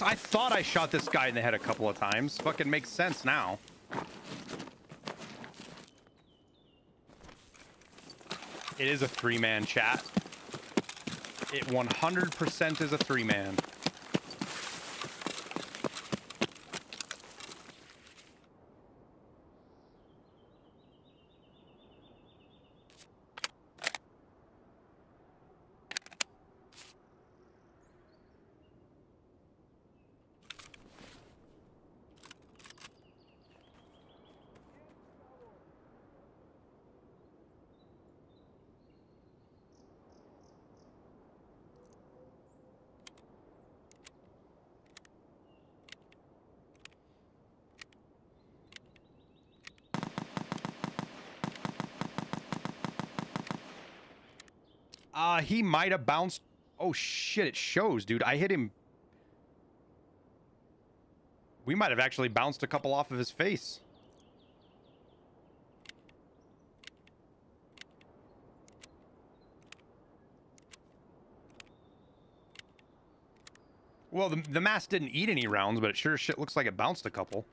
I thought I shot this guy in the head a couple of times. Fucking makes sense now. It is a 3-man chat. It 100% is a 3-man. He might have bounced. Oh shit, it shows, dude. I hit him. We might have actually bounced a couple off of his face. Well, the mask didn't eat any rounds, but it sure as shit looks like it bounced a couple.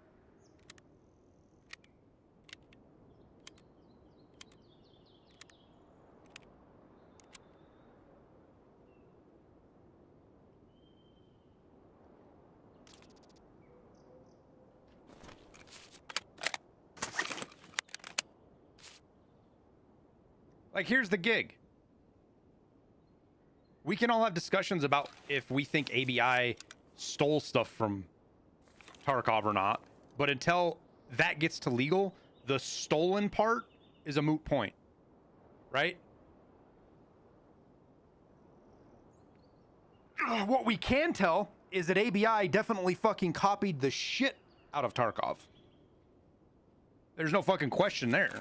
Like, here's the gig. We can all have discussions about if we think ABI stole stuff from Tarkov or not, but until that gets to legal, the stolen part is a moot point, right? What we can tell is that ABI definitely fucking copied the shit out of Tarkov. There's no fucking question there.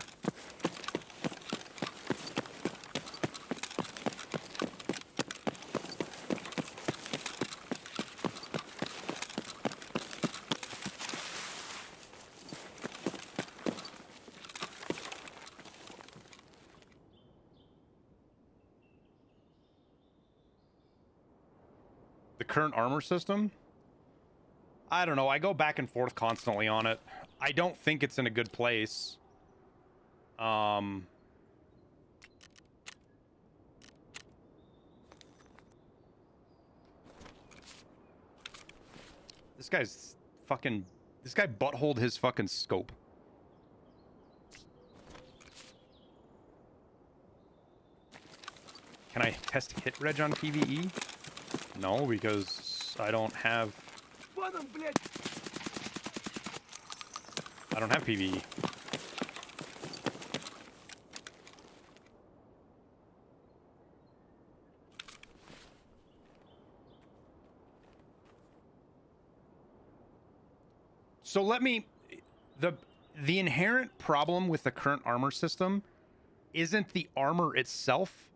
The current armor system? I don't know. I go back and forth constantly on it. I don't think it's in a good place. This guy's fucking... This guy buttholed his fucking scope. Can I test hit reg on PvE? No, because I don't have... I don't have PvE. So let me... The inherent problem with the current armor system isn't the armor itself.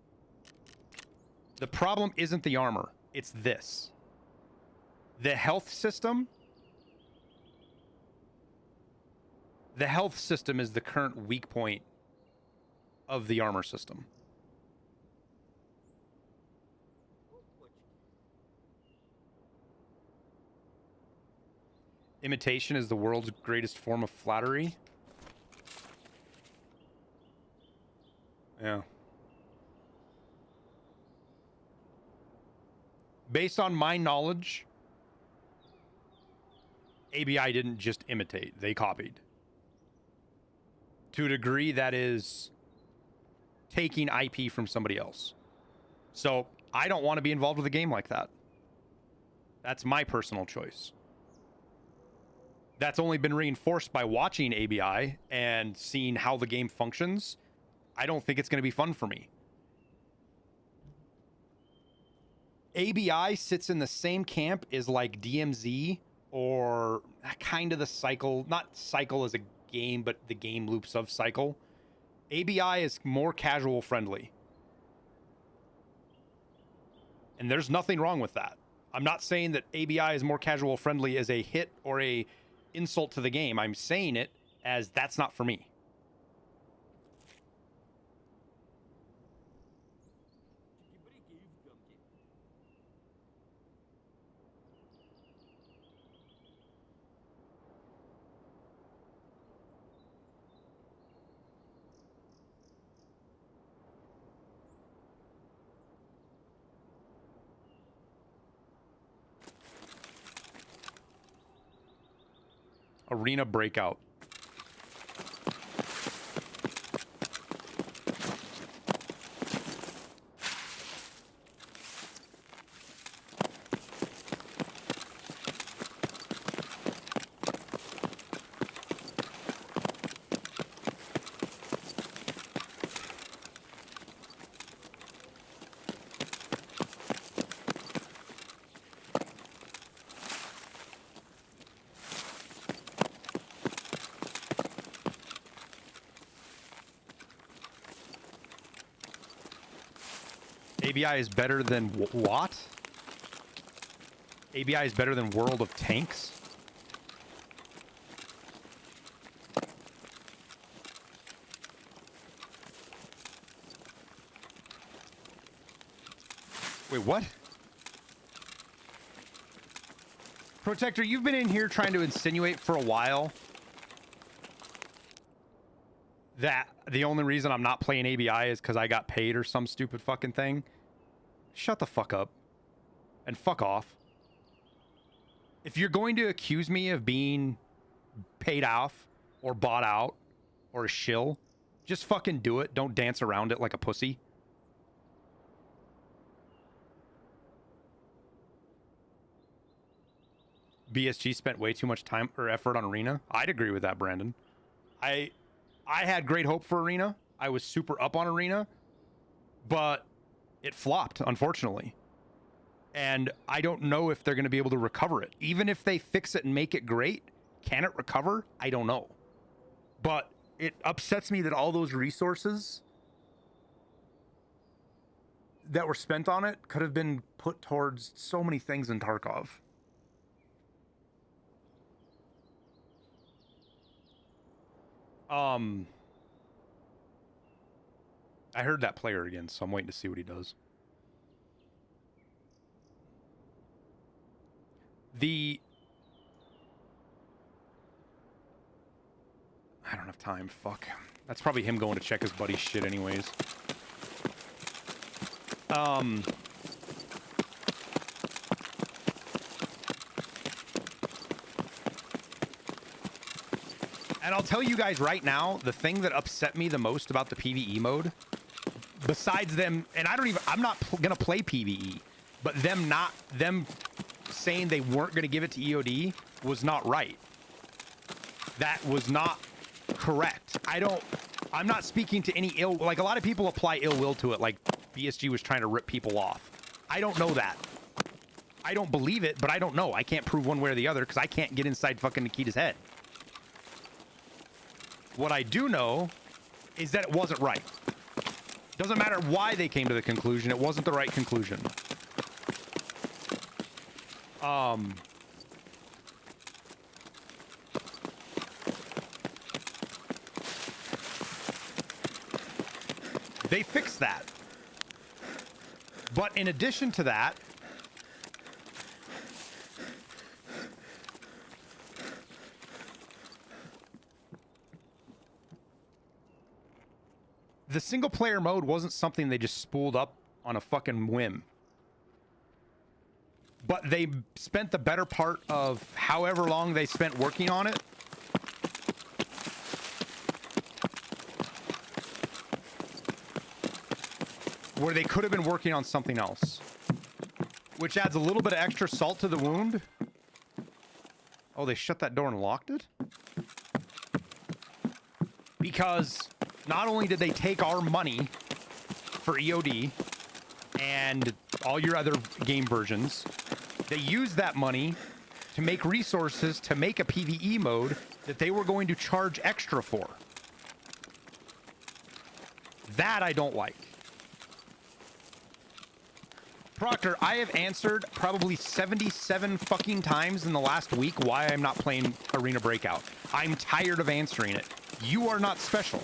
The problem isn't the armor. It's this. The health system... The health system is the current weak point of the armor system. Imitation is the world's greatest form of flattery. Yeah. Based on my knowledge, ABI didn't just imitate, they copied. To a degree that is taking IP from somebody else. So I don't want to be involved with a game like that. That's my personal choice. That's only been reinforced by watching ABI and seeing how the game functions. I don't think it's going to be fun for me. ABI sits in the same camp as like DMZ or kind of the Cycle, not Cycle as a game, but the game loops of Cycle. ABI is more casual friendly. And there's nothing wrong with that. I'm not saying that ABI is more casual friendly as a hit or a insult to the game. I'm saying it as that's not for me. Arena breakout. ABI is better than what? ABI is better than World of Tanks? Wait, what? Protector, you've been in here trying to insinuate for a while that the only reason I'm not playing ABI is because I got paid or some stupid fucking thing. Shut the fuck up. And fuck off. If you're going to accuse me of being paid off or bought out or a shill, just fucking do it. Don't dance around it like a pussy. BSG spent way too much time or effort on Arena. I'd agree with that, Brandon. I had great hope for Arena. I was super up on Arena, but it flopped, unfortunately. And I don't know if they're going to be able to recover it. Even if they fix it and make it great, can it recover? I don't know. But it upsets me that all those resources that were spent on it could have been put towards so many things in Tarkov. I heard that player again, so I'm waiting to see what he does. I don't have time. Fuck. That's probably him going to check his buddy's shit anyways. And I'll tell you guys right now, the thing that upset me the most about the PvE mode, besides them, and I'm not gonna play PvE, but them saying they weren't gonna give it to EOD was not right. That was not correct. I'm not speaking to any ill, like a lot of people apply ill will to it, like BSG was trying to rip people off. I don't know that. I don't believe it, but I don't know. I can't prove one way or the other because I can't get inside fucking Nikita's head. What I do know is that it wasn't right. Doesn't matter why they came to the conclusion, it wasn't the right conclusion. They fixed that. But in addition to that, the single player mode wasn't something they just spooled up on a fucking whim. But they spent the better part of however long they spent working on it where they could have been working on something else, which adds a little bit of extra salt to the wound. Oh, they shut that door and locked it? Because not only did they take our money for EOD and all your other game versions, they used that money to make resources to make a PvE mode that they were going to charge extra for. That I don't like. Proctor, I have answered probably 77 fucking times in the last week why I'm not playing Arena Breakout. I'm tired of answering it. You are not special.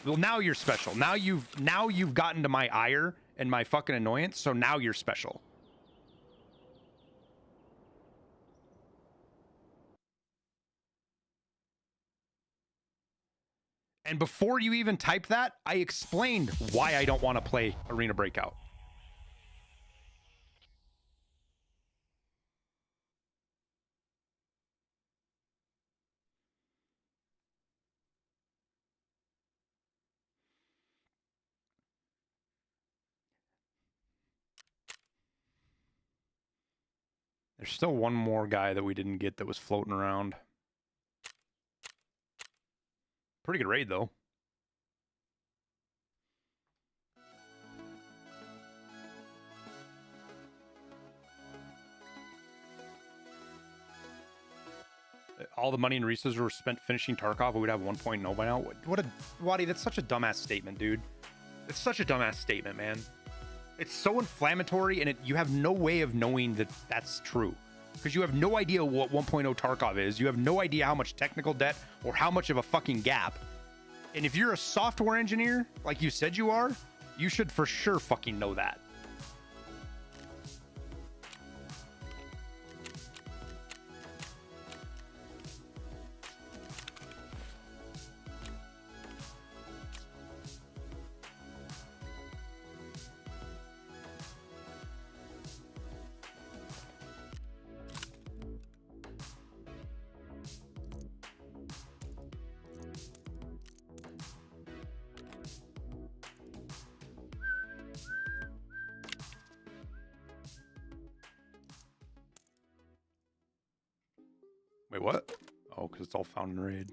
Well, now you're special. Now you've gotten to my ire and my fucking annoyance, so now you're special. And before you even typed that, I explained why I don't want to play Arena Breakout. There's still one more guy that we didn't get that was floating around. Pretty good raid, though. All the money and resources were spent finishing Tarkov, we would have 1.0 by now. Waddy, that's such a dumbass statement, dude. It's such a dumbass statement, man. It's so inflammatory, and you have no way of knowing that that's true. Because you have no idea what 1.0 Tarkov is. You have no idea how much technical debt or how much of a fucking gap. And if you're a software engineer, like you said you are, you should for sure fucking know that. Wait, what? Oh, because it's all found in raid.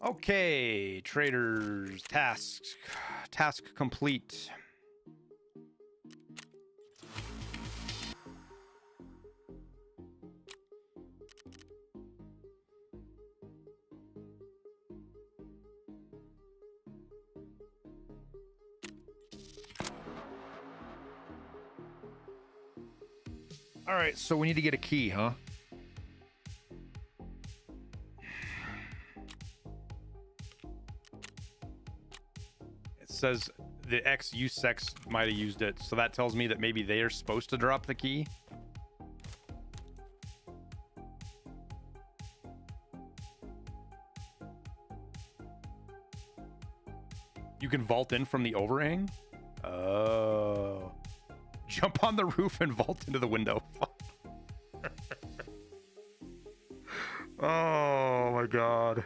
Okay, traders, tasks, task complete. All right, so we need to get a key, huh? It says the ex-USEX might have used it, so that tells me that maybe they are supposed to drop the key. You can vault in from the overhang? Oh. Jump on the roof and vault into the window. Oh my god.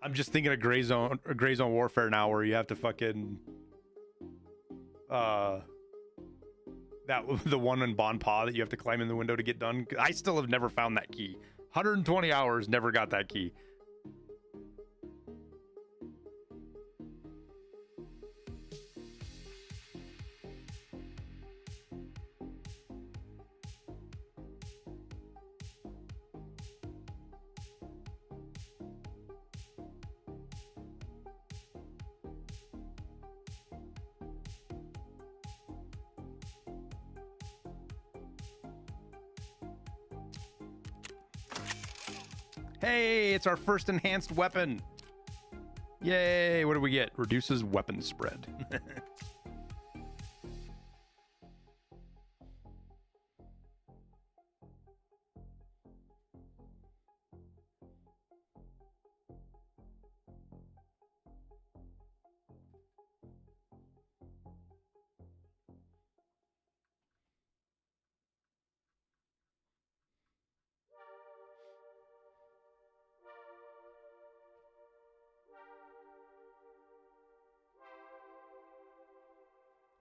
I'm just thinking of gray zone warfare now, where you have to fucking that the one in Bon Pa that you have to climb in the window to get done. I still have never found that key. 120 hours, never got that key. Hey, it's our first enhanced weapon. Yay, what do we get? Reduces weapon spread.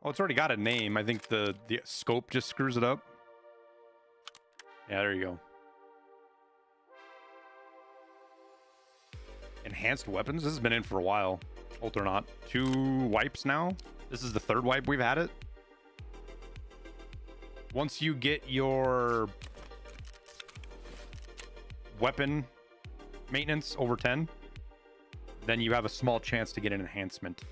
Oh, it's already got a name. I think the scope just screws it up. Yeah, there you go. Enhanced weapons? This has been in for a while. Ult or not. 2 wipes now. This is the 3rd wipe we've had it. Once you get your weapon maintenance over 10, then you have a small chance to get an enhancement.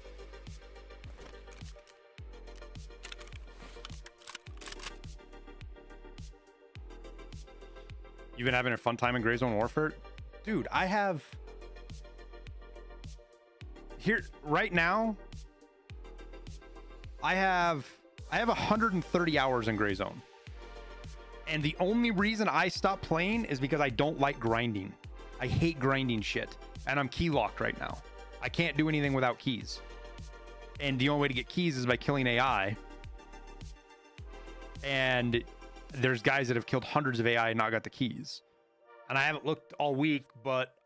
You've been having a fun time in Gray Zone Warfare? Dude, I have... Here, right now, I have 130 hours in Gray Zone. And the only reason I stopped playing is because I don't like grinding. I hate grinding shit. And I'm key locked right now. I can't do anything without keys. And the only way to get keys is by killing AI. And there's guys that have killed hundreds of AI and not got the keys. And I haven't looked all week, but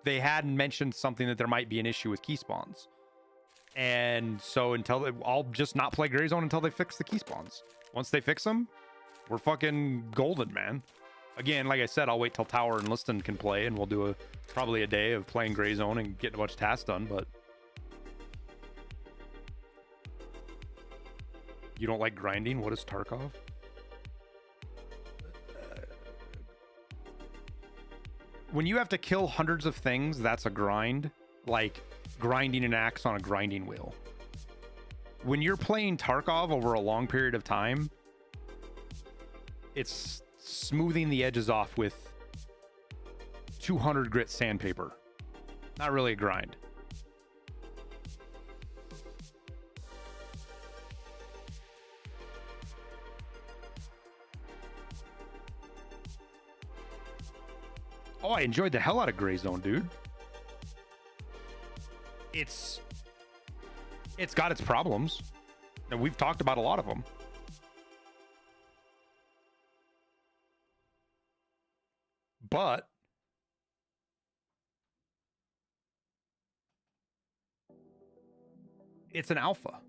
they had mentioned something that there might be an issue with key spawns. And so I'll just not play Gray Zone until they fix the key spawns. Once they fix them, we're fucking golden, man. Again, like I said, I'll wait till Tower and Liston can play, and we'll do probably a day of playing Gray Zone and getting a bunch of tasks done, but you don't like grinding? What is Tarkov? When you have to kill hundreds of things, that's a grind. Like grinding an axe on a grinding wheel. When you're playing Tarkov over a long period of time, it's smoothing the edges off with 200 grit sandpaper. Not really a grind. Oh, I enjoyed the hell out of Gray Zone, dude. It's got its problems, and we've talked about a lot of them. But it's an alpha.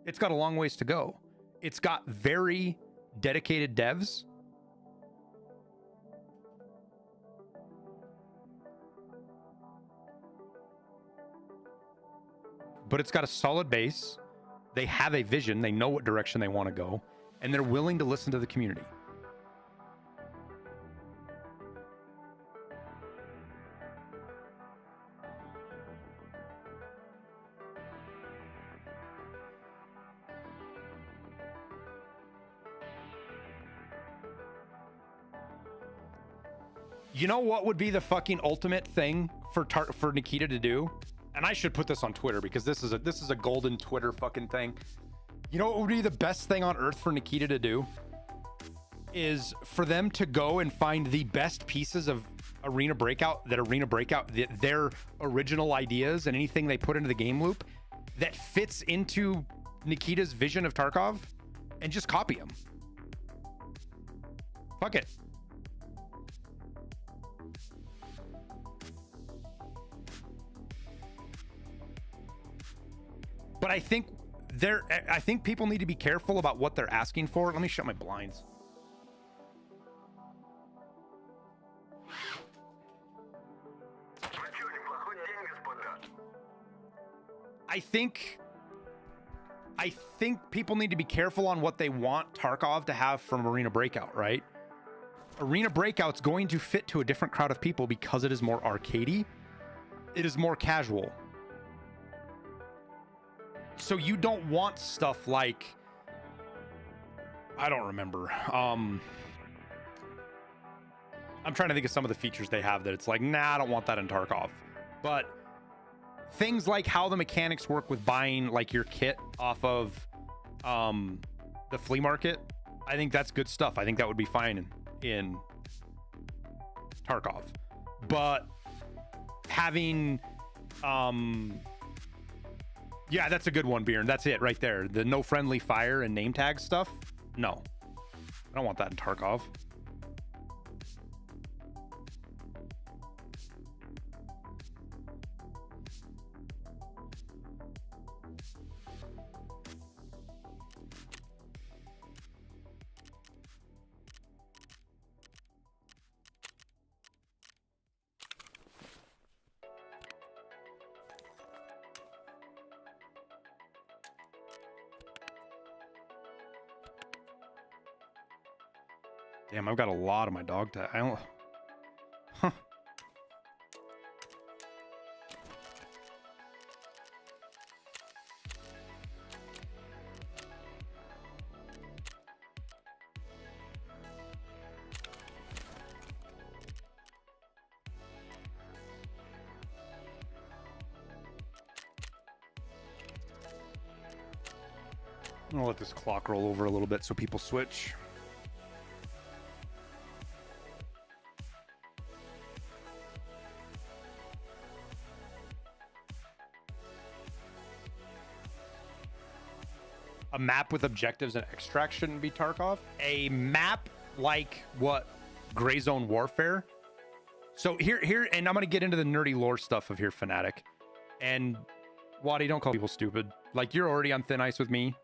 It's got a long ways to go. It's got very dedicated devs. But it's got a solid base. They have a vision. They know what direction they want to go. And they're willing to listen to the community. You know what would be the fucking ultimate thing for Nikita to do? And I should put this on Twitter because this is a golden Twitter fucking thing. You know what would be the best thing on earth for Nikita to do? Is for them to go and find the best pieces of Arena Breakout, their original ideas and anything they put into the game loop that fits into Nikita's vision of Tarkov, and just copy them. Fuck it. But I think people need to be careful about what they're asking for. Let me shut my blinds. I think people need to be careful on what they want Tarkov to have from Arena Breakout, right? Arena Breakout's going to fit to a different crowd of people because it is more arcadey. It is more casual. So you don't want stuff like, I don't remember. I'm trying to think of some of the features they have that it's like, nah, I don't want that in Tarkov. But things like how the mechanics work with buying like your kit off of the flea market, I think that's good stuff. I think that would be fine in Tarkov. But having yeah, that's a good one, Bjorn. That's it right there. The no friendly fire and name tag stuff. No, I don't want that in Tarkov. Damn, I've got a lot of my dog tag. I don't. Huh. I'll let this clock roll over a little bit so people switch. A map with objectives and extracts shouldn't be Tarkov. A map like what Gray Zone Warfare. So here, and I'm gonna get into the nerdy lore stuff of here, Fnatic. And Waddy, don't call people stupid. Like, you're already on thin ice with me.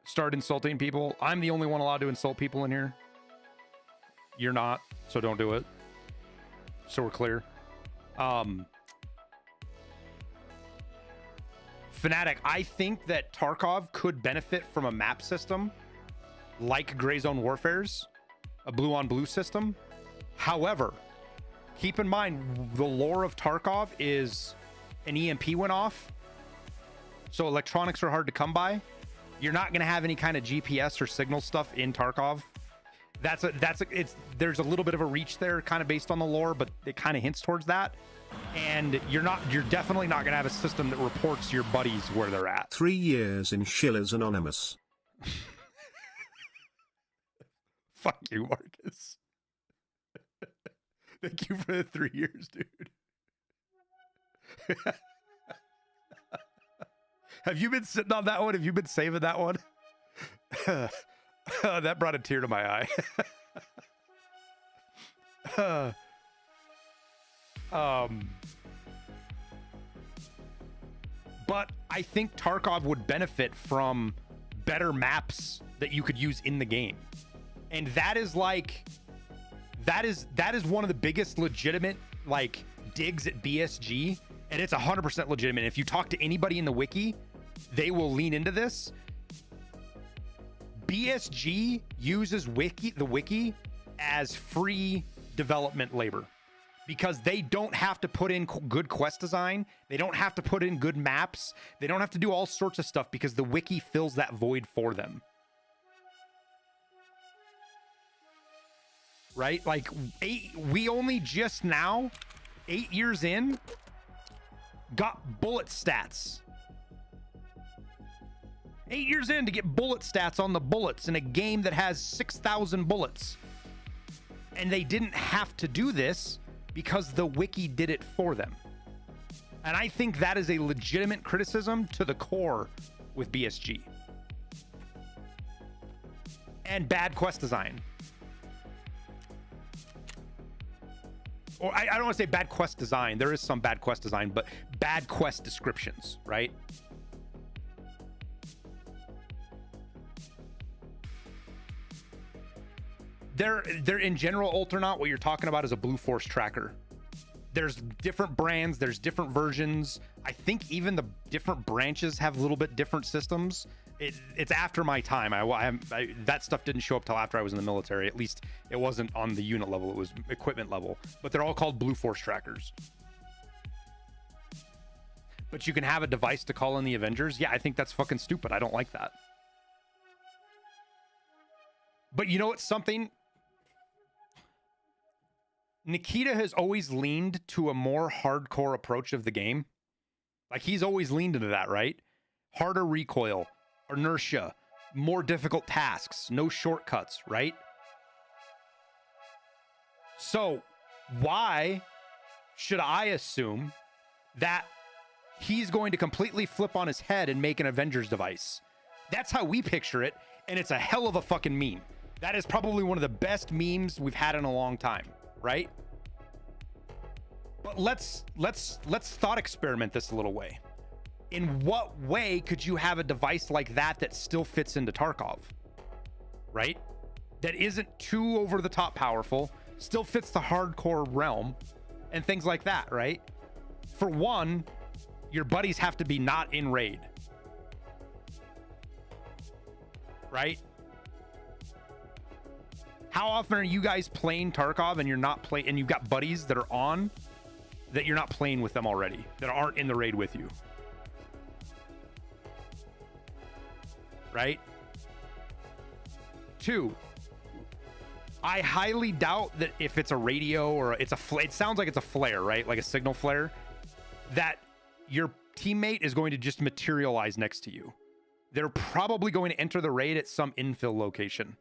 Start insulting people. I'm the only one allowed to insult people in here. You're not, so don't do it. So we're clear. Fnatic, I think that Tarkov could benefit from a map system like Gray Zone Warfare's, a blue on blue system. However, keep in mind the lore of Tarkov is an EMP went off, so electronics are hard to come by. You're not going to have any kind of GPS or signal stuff in Tarkov. There's a little bit of a reach there, kind of based on the lore, but it kind of hints towards that. And you're definitely not going to have a system that reports your buddies where they're at. 3 years in Schiller's Anonymous. Fuck you, Marcus. Thank you for the 3 years, dude. Have you been sitting on that one? Have you been saving that one? That brought a tear to my eye. But I think Tarkov would benefit from better maps that you could use in the game. And that is like, that is one of the biggest legitimate like digs at BSG. And it's 100% legitimate. If you talk to anybody in the wiki, they will lean into this. BSG uses the wiki as free development labor because they don't have to put in good quest design. They don't have to put in good maps. They don't have to do all sorts of stuff because the wiki fills that void for them. right? Like we only just now, 8 years in, got bullet stats. 8 years in to get bullet stats on the bullets in a game that has 6,000 bullets. And they didn't have to do this because the wiki did it for them. And I think that is a legitimate criticism to the core with BSG. And bad quest design. Or I don't want to say bad quest design. There is some bad quest design, but bad quest descriptions, right? They're in general, Ultranaut, what you're talking about is a Blue Force tracker. There's different brands, there's different versions. I think even the different branches have a little bit different systems. It's after my time. That stuff didn't show up till after I was in the military. At least it wasn't on the unit level, it was equipment level. But they're all called Blue Force trackers. But you can have a device to call in the Avengers. Yeah, I think that's fucking stupid. I don't like that. But you know what's something? Nikita has always leaned to a more hardcore approach of the game. Like, he's always leaned into that, right? Harder recoil, inertia, more difficult tasks, no shortcuts, right? So why should I assume that he's going to completely flip on his head and make an Avengers device? That's how we picture it, and it's a hell of a fucking meme. That is probably one of the best memes we've had in a long time, right? But let's thought experiment this a little way. In what way could you have a device like that that still fits into Tarkov, right? That isn't too over the top powerful, still fits the hardcore realm and things like that, right? For one, your buddies have to be not in raid, right? How often are you guys playing Tarkov and you're not playing, and you've got buddies that are on that you're not playing with them already, that aren't in the raid with you, right? Two, I highly doubt that if it's a radio or it sounds like it's a flare, right? Like a signal flare, that your teammate is going to just materialize next to you. They're probably going to enter the raid at some infill location.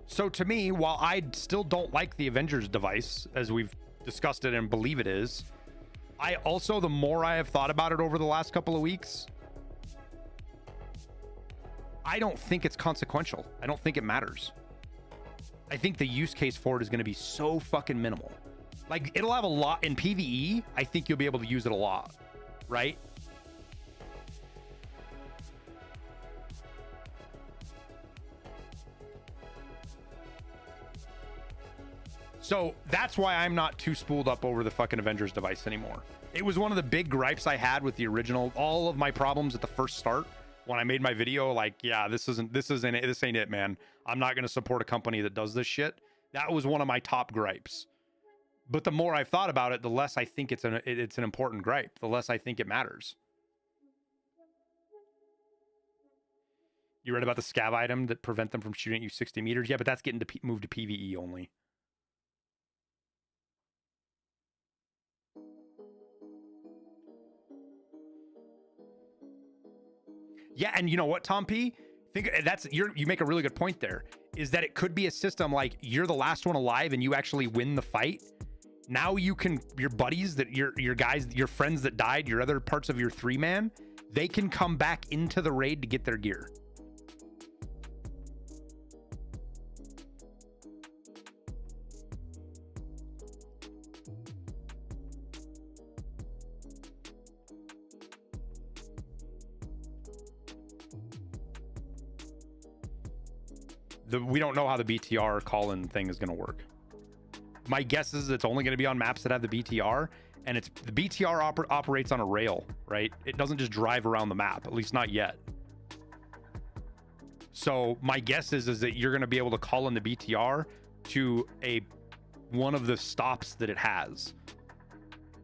So to me, while I still don't like the Avengers device, as we've discussed it and believe it is, I also, the more I have thought about it over the last couple of weeks, I don't think it's consequential. I don't think it matters. I think the use case for it is going to be so fucking minimal. Like, it'll have a lot in PvE. I think you'll be able to use it a lot, right? So that's why I'm not too spooled up over the fucking Avengers device anymore. It was one of the big gripes I had with the original, all of my problems at the first start when I made my video, like, yeah, this ain't it, man. I'm not going to support a company that does this shit. That was one of my top gripes. But the more I've thought about it, the less I think it's an important gripe, the less I think it matters. You read about the scav item that prevent them from shooting at you 60 meters? Yeah, but that's getting moved to PvE only. Yeah, and you know what, Tom P? You make a really good point there, is that it could be a system like you're the last one alive and you actually win the fight. Now you can, your buddies, that your guys, your friends that died, your other parts of your 3-man, they can come back into the raid to get their gear. We don't know how the BTR call-in thing is going to work. My guess is it's only going to be on maps that have the BTR, and it's the BTR operates on a rail, right? It doesn't just drive around the map, at least not yet. So my guess is that you're going to be able to call in the BTR to one of the stops that it has,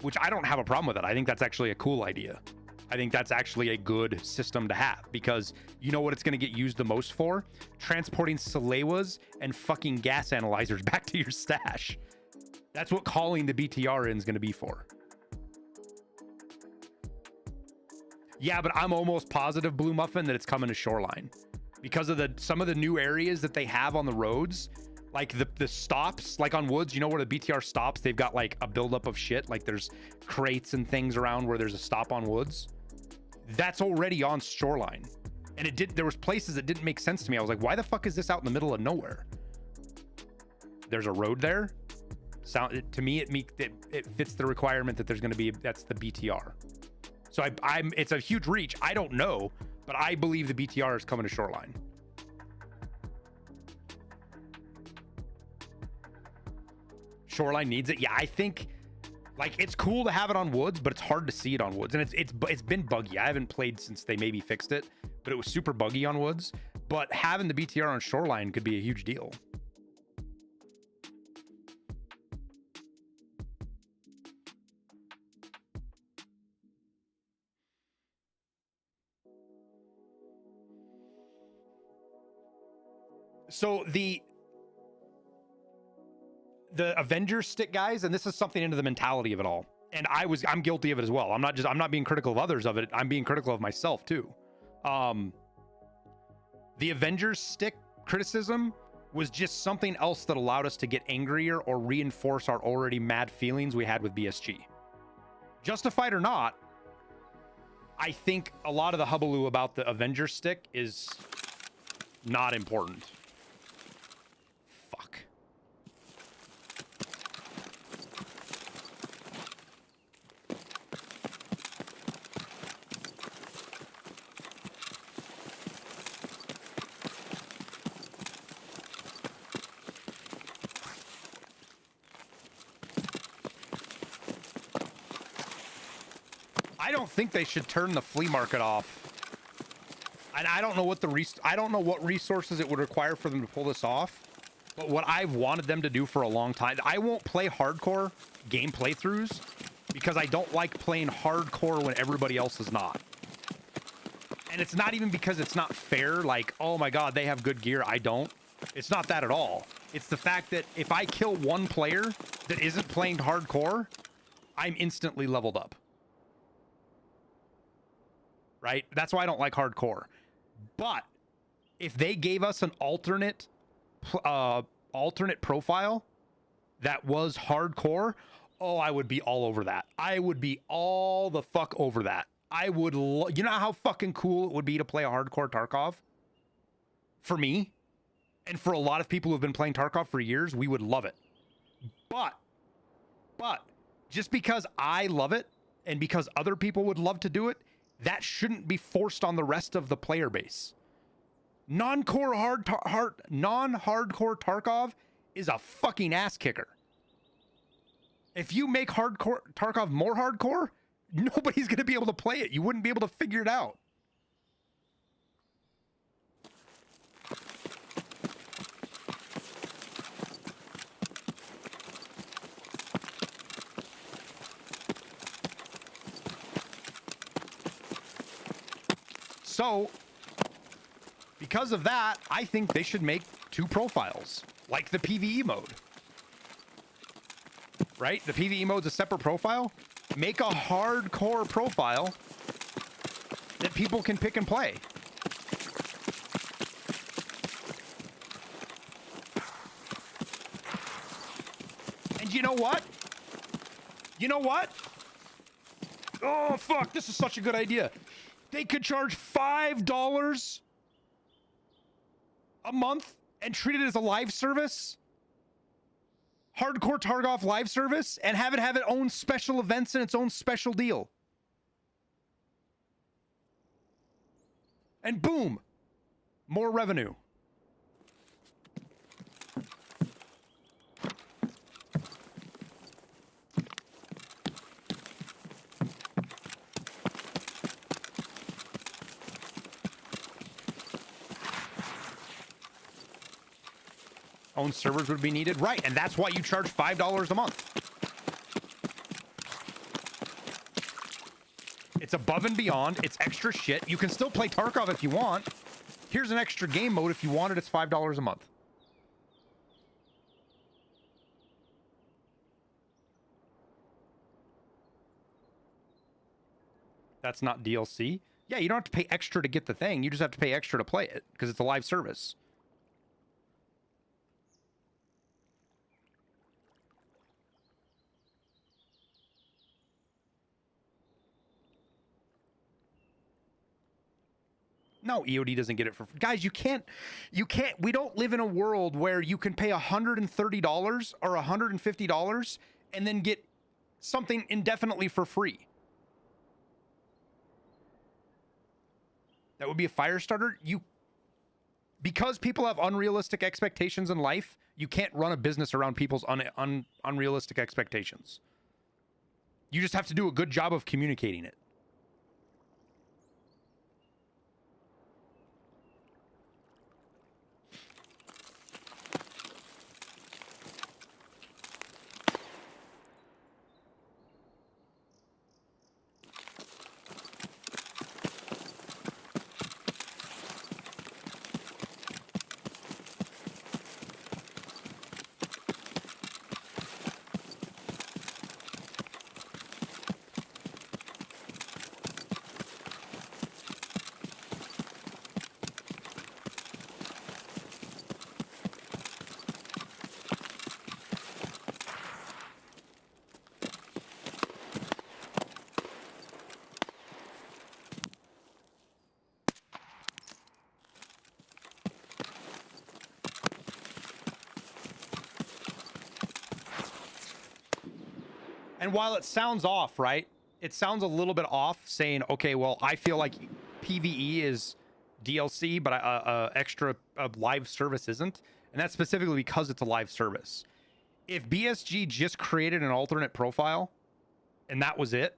which I don't have a problem with it. I think that's actually a cool idea. I think that's actually a good system to have, because you know what it's going to get used the most for? Transporting Salewas and fucking gas analyzers back to your stash. That's what calling the BTR in is going to be for. Yeah, but I'm almost positive, Blue Muffin, that it's coming to Shoreline because of some of the new areas that they have on the roads, like the stops, like on Woods. You know where the BTR stops? They've got like a buildup of shit. Like there's crates and things around where there's a stop on Woods. That's already on Shoreline, and there was places that didn't make sense to me. I was like, why the fuck is this out in the middle of nowhere? There's a road there. To me, it fits the requirement that there's going to be, that's the BTR. So it's a huge reach. I don't know, but I believe the BTR is coming to Shoreline. Shoreline needs it. Yeah, I think like it's cool to have it on Woods, but it's hard to see it on Woods, and it's been buggy. I haven't played since they maybe fixed it, but it was super buggy on Woods. But having the BTR on Shoreline could be a huge deal. So the Avengers stick, guys, and this is something into the mentality of it all. And I'm guilty of it as well. I'm not being critical of others of it. I'm being critical of myself too. The Avengers stick criticism was just something else that allowed us to get angrier or reinforce our already mad feelings we had with BSG. Justified or not, I think a lot of the hubbub about the Avengers stick is not important. Fuck. I don't think they should turn the flea market off. And I don't know what what resources it would require for them to pull this off. But what I've wanted them to do for a long time, I won't play hardcore game playthroughs because I don't like playing hardcore when everybody else is not. And it's not even because it's not fair, like, oh my god, they have good gear, I don't. It's not that at all. It's the fact that if I kill one player that isn't playing hardcore, I'm instantly leveled up. Right? That's why I don't like hardcore. But if they gave us an alternate profile that was hardcore, oh, I would be all over that. I would be all the fuck over that. I would, you know how fucking cool it would be to play a hardcore Tarkov? For me, and for a lot of people who've been playing Tarkov for years, we would love it. But just because I love it and because other people would love to do it, that shouldn't be forced on the rest of the player base. Non-hardcore Tarkov is a fucking ass kicker. If you make hardcore Tarkov more hardcore, nobody's going to be able to play it. You wouldn't be able to figure it out. So, because of that, I think they should make 2 profiles, like the PvE mode. Right? The PvE mode's a separate profile. Make a hardcore profile that people can pick and play. And you know what? You know what? Oh, fuck, this is such a good idea. They could charge $5 a month and treat it as a live service. Hardcore Tarkov live service, and have its own special events and its own special deal. And boom, more revenue. Own servers would be needed. Right, and that's why you charge $5 a month. It's above and beyond. It's extra shit. You can still play Tarkov if you want. Here's an extra game mode if you want it. It's $5 a month. That's not DLC. Yeah, you don't have to pay extra to get the thing. You just have to pay extra to play it because it's a live service. No, EOD doesn't get it for free. Guys, you can't, we don't live in a world where you can pay $130 or $150 and then get something indefinitely for free. That would be a fire starter. Because people have unrealistic expectations in life, you can't run a business around people's unrealistic expectations. You just have to do a good job of communicating it. And while it sounds off, right? It sounds a little bit off saying, okay, well, I feel like PvE is DLC, but extra live service isn't. And that's specifically because it's a live service. If BSG just created an alternate profile and that was it,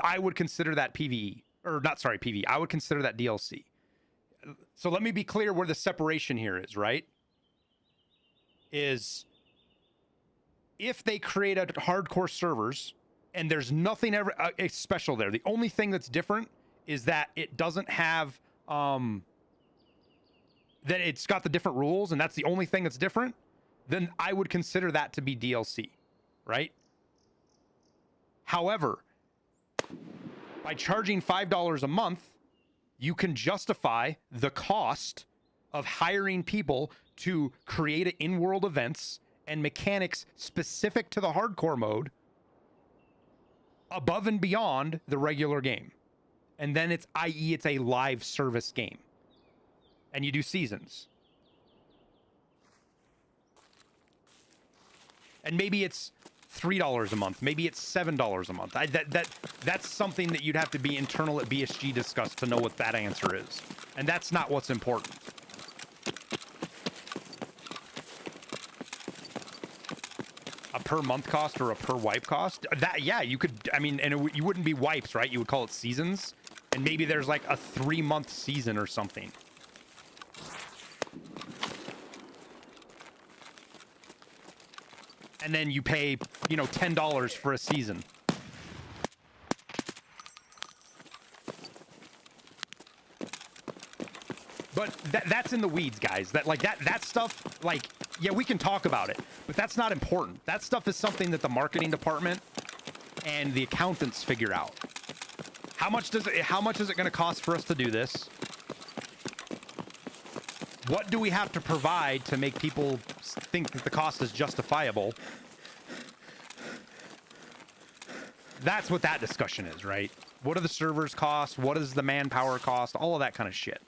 I would consider that PvE. Or not, sorry, PvE. I would consider that DLC. So let me be clear where the separation here is, right? Is if they create a hardcore servers and there's nothing ever special there, the only thing that's different is that it doesn't have that it's got the different rules and that's the only thing that's different, then I would consider that to be DLC, right? However, by charging $5 a month, you can justify the cost of hiring people to create in-world events and mechanics specific to the hardcore mode above and beyond the regular game. And then it's, i.e., it's a live service game. And you do seasons. And maybe it's $3 a month. Maybe it's $7 a month. That's something that you'd have to be internal at BSG discuss to know what that answer is. And that's not what's important. A per month cost or a per wipe cost? That, yeah, you could, I mean, and you wouldn't be wipes, right? You would call it seasons. And maybe there's like a 3-month season or something. And then you pay, you know, $10 for a season. But that's in the weeds, guys. That stuff, like, yeah, we can talk about it, but that's not important. That stuff is something that the marketing department and the accountants figure out. How much is it going to cost for us to do this? What do we have to provide to make people think that the cost is justifiable? That's what that discussion is, right? What do the servers cost? What does the manpower cost? All of that kind of shit.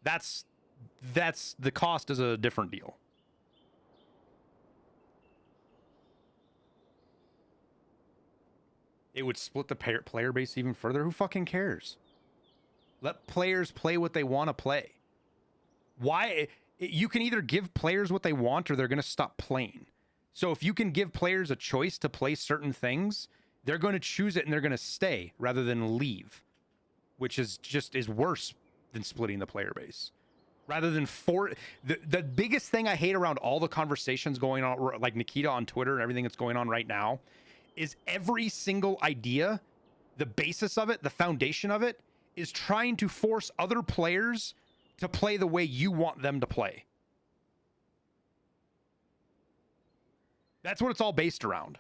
That's the cost is a different deal. It would split the player base even further. Who fucking cares? Let players play what they want to play. Why? You can either give players what they want or they're going to stop playing. So if you can give players a choice to play certain things, they're going to choose it and they're going to stay rather than leave, which is worse than splitting the player base. Rather than the biggest thing I hate around all the conversations going on, like Nikita on Twitter and everything that's going on right now, is every single idea, the basis of it, the foundation of it, is trying to force other players to play the way you want them to play. That's what it's all based around.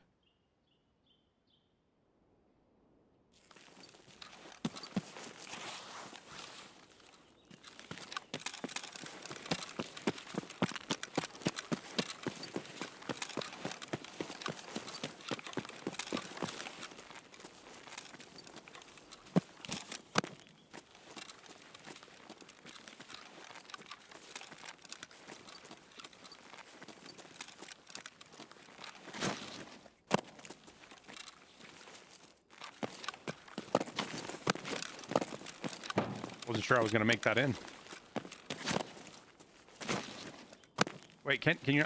Wasn't sure I was going to make that in. Wait, can you...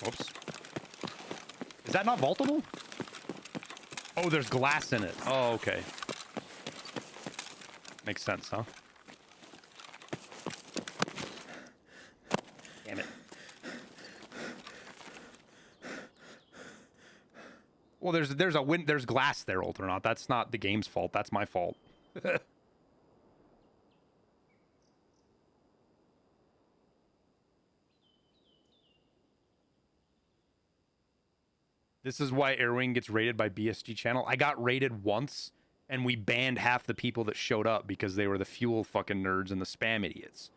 Whoops. Is that not vaultable? Oh, there's glass in it. Oh, okay. Makes sense, huh? Damn it. Well, there's glass there, Ultranaut. That's not the game's fault. That's my fault. This is why Airwing gets raided by BSG channel. I got raided once, and we banned half the people that showed up because they were the fuel fucking nerds and the spam idiots.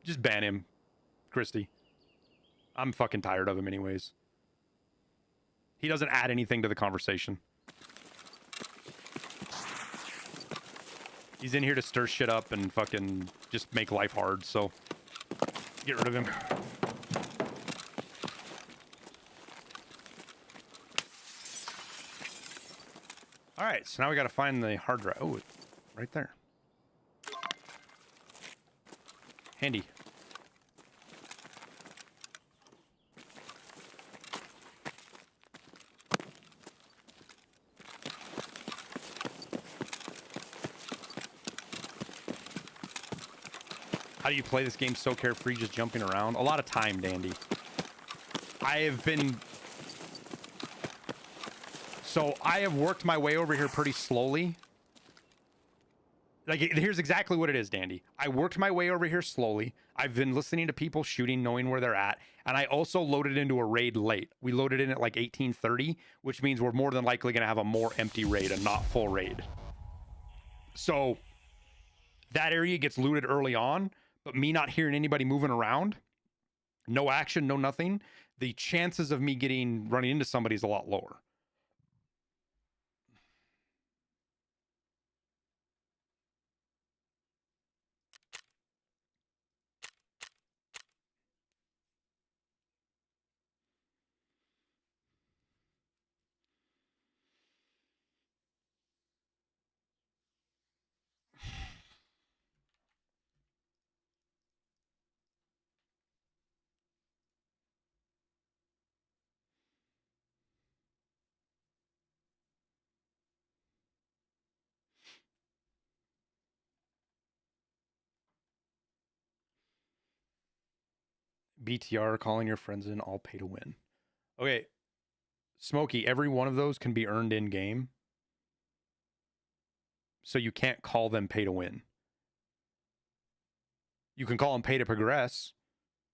Just ban him, Christy. I'm fucking tired of him anyways. He doesn't add anything to the conversation. He's in here to stir shit up and fucking just make life hard, so get rid of him. All right, so now we got to find the hard drive. Oh, right there. Handy. How do you play this game so carefree, just jumping around? A lot of time, Dandy. I have worked my way over here pretty slowly. Like, here's exactly what it is, Dandy. I worked my way over here slowly. I've been listening to people shooting, knowing where they're at. And I also loaded into a raid late. We loaded in at like 1830, which means we're more than likely going to have a more empty raid, a not full raid. So that area gets looted early on, but me not hearing anybody moving around, no action, no nothing, the chances of me running into somebody is a lot lower. BTR, calling your friends in, all pay to win. Okay, Smokey, every one of those can be earned in game. So you can't call them pay to win. You can call them pay to progress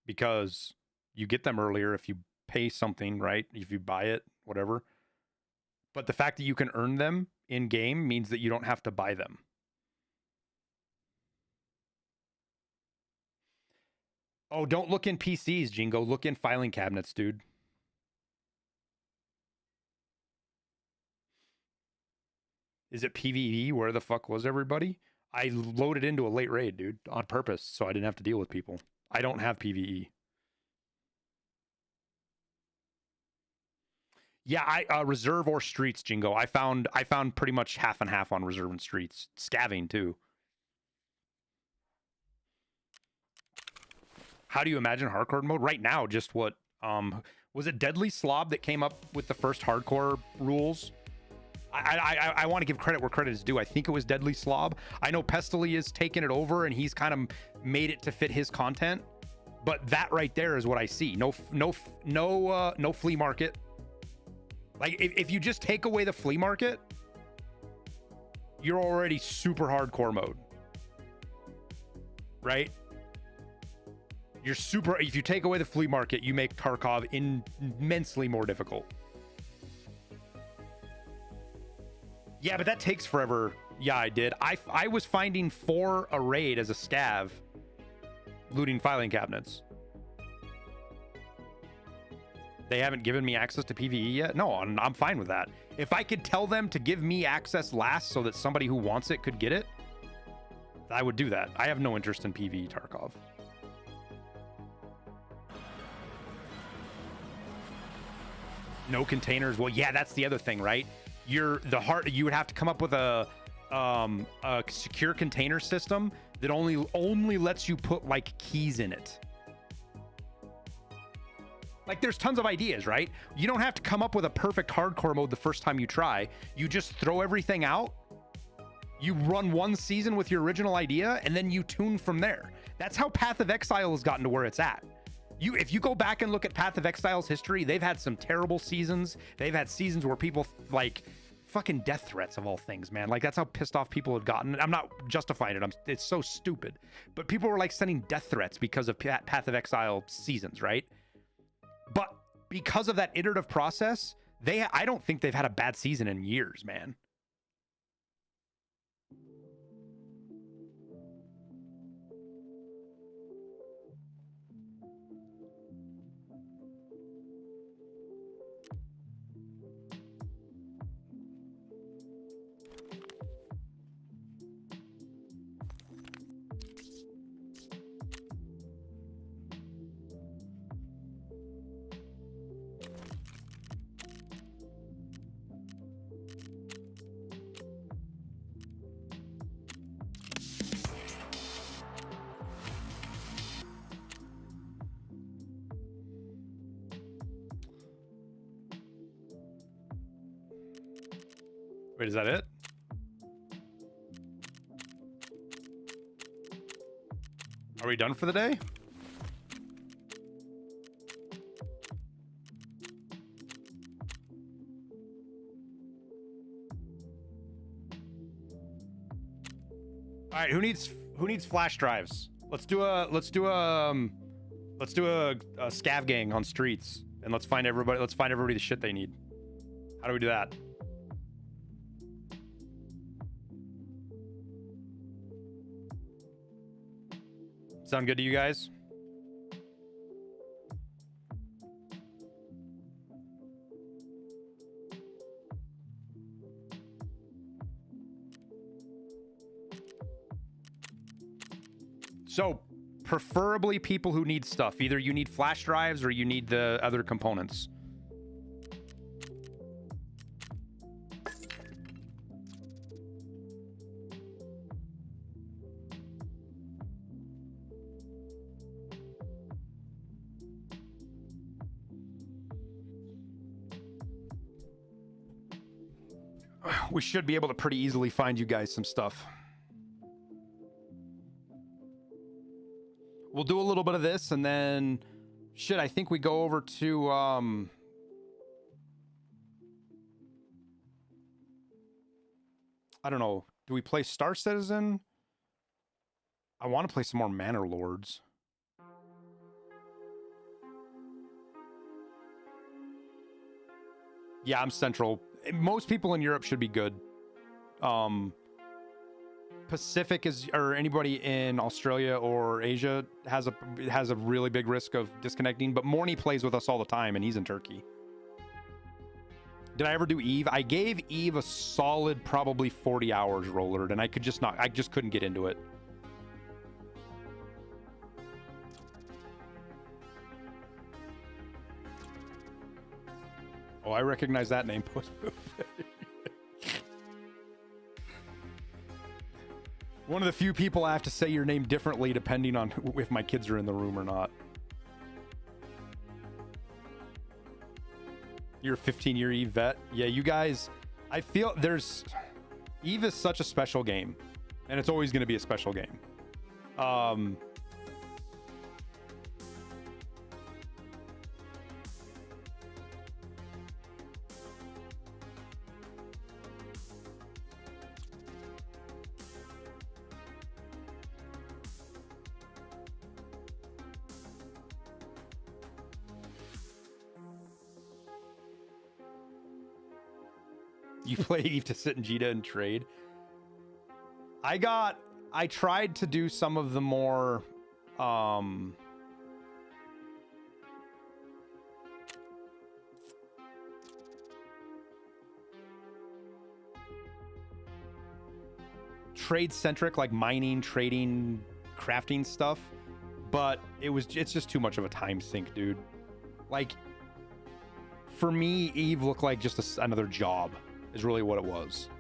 because you get them earlier if you pay something, right? If you buy it, whatever. But the fact that you can earn them in game means that you don't have to buy them. Oh, don't look in PCs, Jingo. Look in filing cabinets, dude. Is it PvE? Where the fuck was everybody? I loaded into a late raid, dude, on purpose, so I didn't have to deal with people. I don't have PvE. Yeah, I reserve or streets, Jingo. I found pretty much half and half on reserve and streets. Scavving too. How do you imagine hardcore mode right now? Just what was it Deadly Slob that came up with the first hardcore rules? I want to give credit where credit is due. I think it was Deadly Slob. I know Pestily has taken it over and he's kind of made it to fit his content. But that right there is what I see. No flea market. Like if you just take away the flea market, you're already super hardcore mode, right? You're super. If you take away the flea market, you make Tarkov immensely more difficult. Yeah, but that takes forever. Yeah, I did. I was finding 4 a raid as a scav, looting filing cabinets. They haven't given me access to PvE yet? No, I'm fine with that. If I could tell them to give me access last so that somebody who wants it could get it, I would do that. I have no interest in PvE Tarkov. No containers. Well, yeah, that's the other thing, right? You would have to come up with a secure container system that only lets you put like keys in it. Like there's tons of ideas, right? You don't have to come up with a perfect hardcore mode the first time you try. You just throw everything out. You run one season with your original idea and then you tune from there. That's how Path of Exile has gotten to where it's at. If you go back and look at Path of Exile's history, they've had some terrible seasons. They've had seasons where people like fucking death threats of all things, man. Like that's how pissed off people have gotten. I'm not justifying it. It's so stupid. But people were like sending death threats because of Path of Exile seasons, right? But because of that iterative process, I don't think they've had a bad season in years, man. Wait, is that it? Are we done for the day? All right, who needs flash drives? Let's do a scav gang on streets and let's find everybody the shit they need. How do we do that? Sound good to you guys? So, preferably people who need stuff. Either you need flash drives or you need the other components. We should be able to pretty easily find you guys some stuff. We'll do a little bit of this and then shit, I think we go over to I don't know. Do we play Star Citizen? I want to play some more Manor Lords. Yeah, I'm central. Most people in Europe should be good. Pacific or anybody in Australia or Asia has a really big risk of disconnecting, but Morny plays with us all the time and he's in Turkey. Did I ever do Eve? I gave Eve a solid probably 40 hours rollered and I just couldn't get into it. Oh, I recognize that name. One of the few people I have to say your name differently depending on if my kids are in the room or not. You're a 15-year Eve vet. Yeah, you guys, I feel Eve is such a special game, and it's always going to be a special game. You play Eve to sit in Jita and trade. I tried to do some of the more trade centric, like mining, trading, crafting stuff, but it's just too much of a time sink, dude. Like, for me, Eve looked like just another job is really what it was.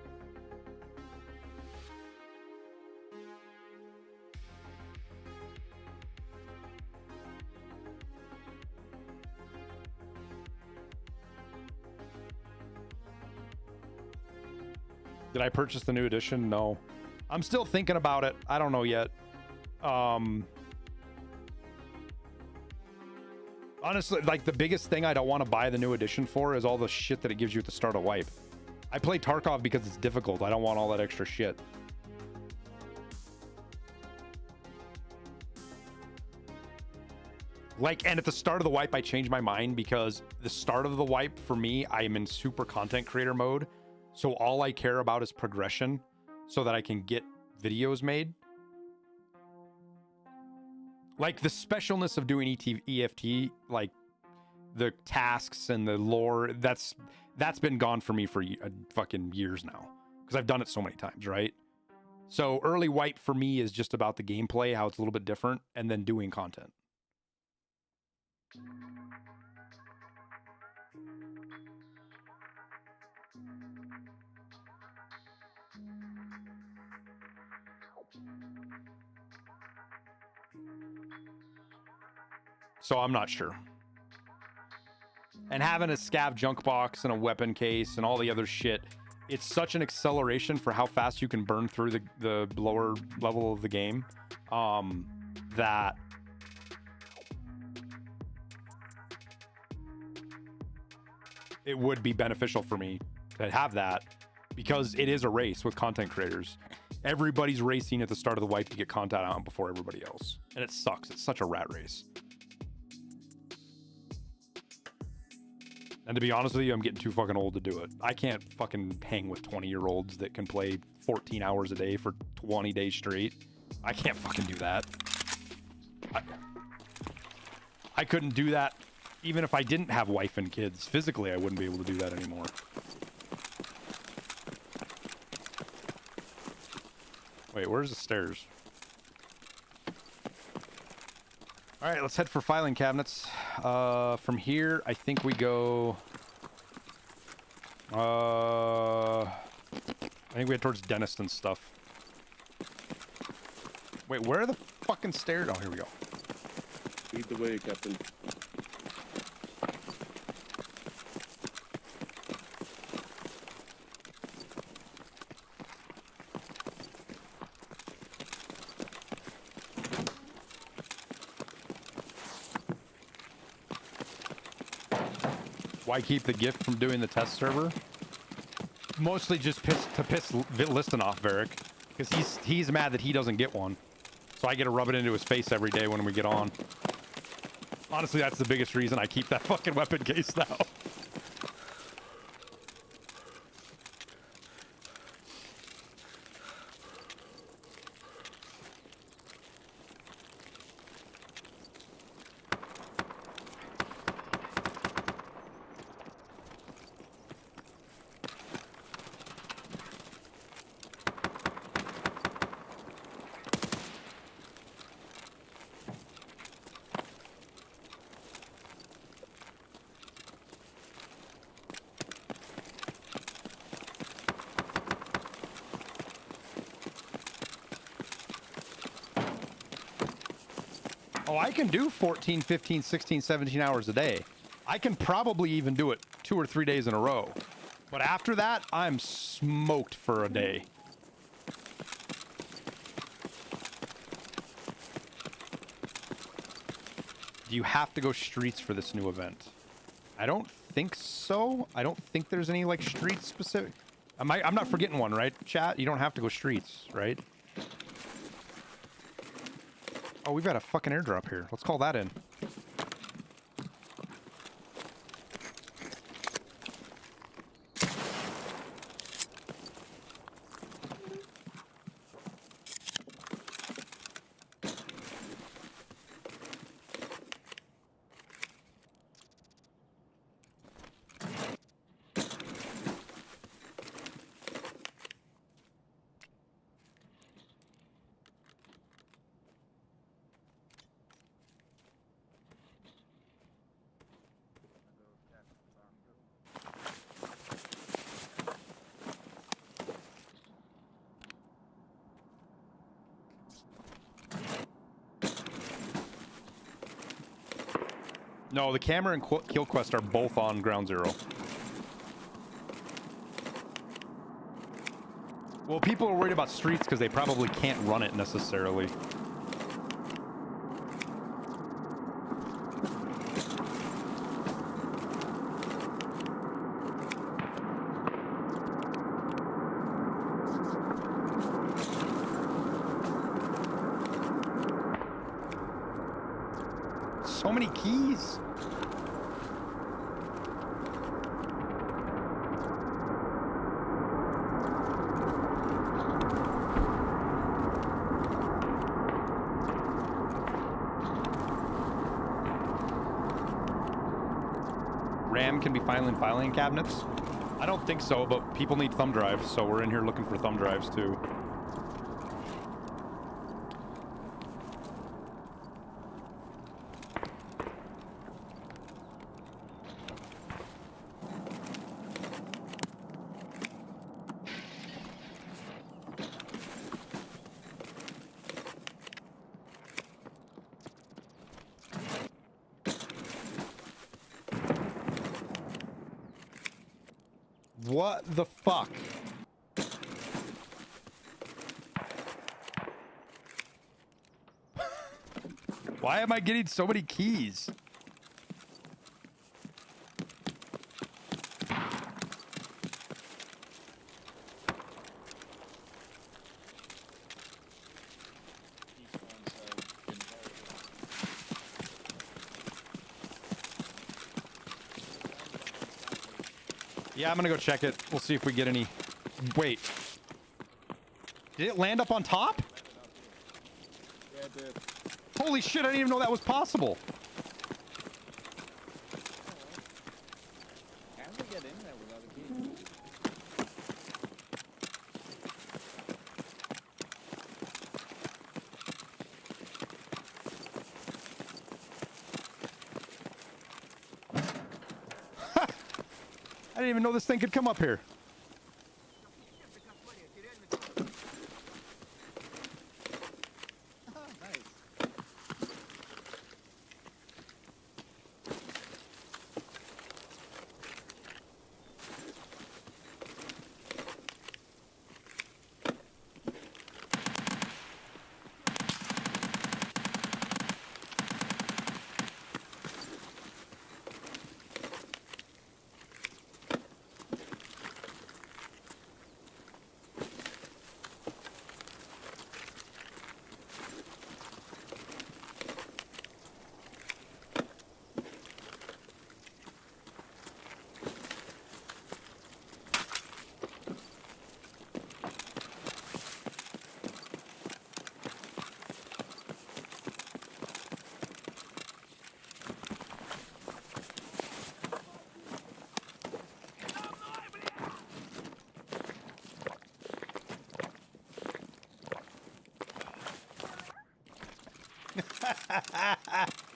Did I purchase the new edition? No. I'm still thinking about it. I don't know yet. Honestly, like, the biggest thing I don't want to buy the new edition for is all the shit that it gives you at the start of wipe. I play Tarkov because it's difficult. I don't want all that extra shit. Like, and at the start of the wipe, I changed my mind because the start of the wipe, for me, I am in super content creator mode. So all I care about is progression so that I can get videos made. Like, the specialness of doing EFT, like the tasks and the lore, that's been gone for me for fucking years now because I've done it so many times, right? So early wipe for me is just about the gameplay, how it's a little bit different, and then doing content. So I'm not sure. And having a scav junk box and a weapon case and all the other shit, it's such an acceleration for how fast you can burn through the lower level of the game, that it would be beneficial for me to have that, because it is a race with content creators. Everybody's racing at the start of the wipe to get content out before everybody else. And it sucks. It's such a rat race. And to be honest with you, I'm getting too fucking old to do it. I can't fucking hang with 20-year-olds that can play 14 hours a day for 20 days straight. I can't fucking do that. I couldn't do that even if I didn't have wife and kids. Physically, I wouldn't be able to do that anymore. Wait, where's the stairs? All right, let's head for filing cabinets. From here, I think we go... I think we head towards dentist and stuff. Wait, where are the fucking stairs? Oh, here we go. Lead the way, Captain. Why keep the gift from doing the test server? Mostly just to piss Liston off, Varric, because he's mad that he doesn't get one. So I get to rub it into his face every day when we get on. Honestly, that's the biggest reason I keep that fucking weapon case now. Oh, I can do 14, 15, 16, 17 hours a day. I can probably even do it 2 or 3 days in a row. But after that, I'm smoked for a day. Do you have to go streets for this new event? I don't think so. I don't think there's any, like, street specific. I'm not forgetting one, right, chat? You don't have to go streets, right? Oh, we've got a fucking airdrop here. Let's call that in. No, the camera and Kill Quest are both on Ground Zero. Well, people are worried about streets because they probably can't run it necessarily. So many keys. RAM can be filing cabinets? I don't think so, but people need thumb drives, so we're in here looking for thumb drives too. What the fuck? Why am I getting so many keys? Yeah, I'm gonna go check it. We'll see if we get any. Wait. Did it land up on top? Yeah, it did. Holy shit, I didn't even know that was possible. How did we get in there without a key? I didn't even know this thing could come up here.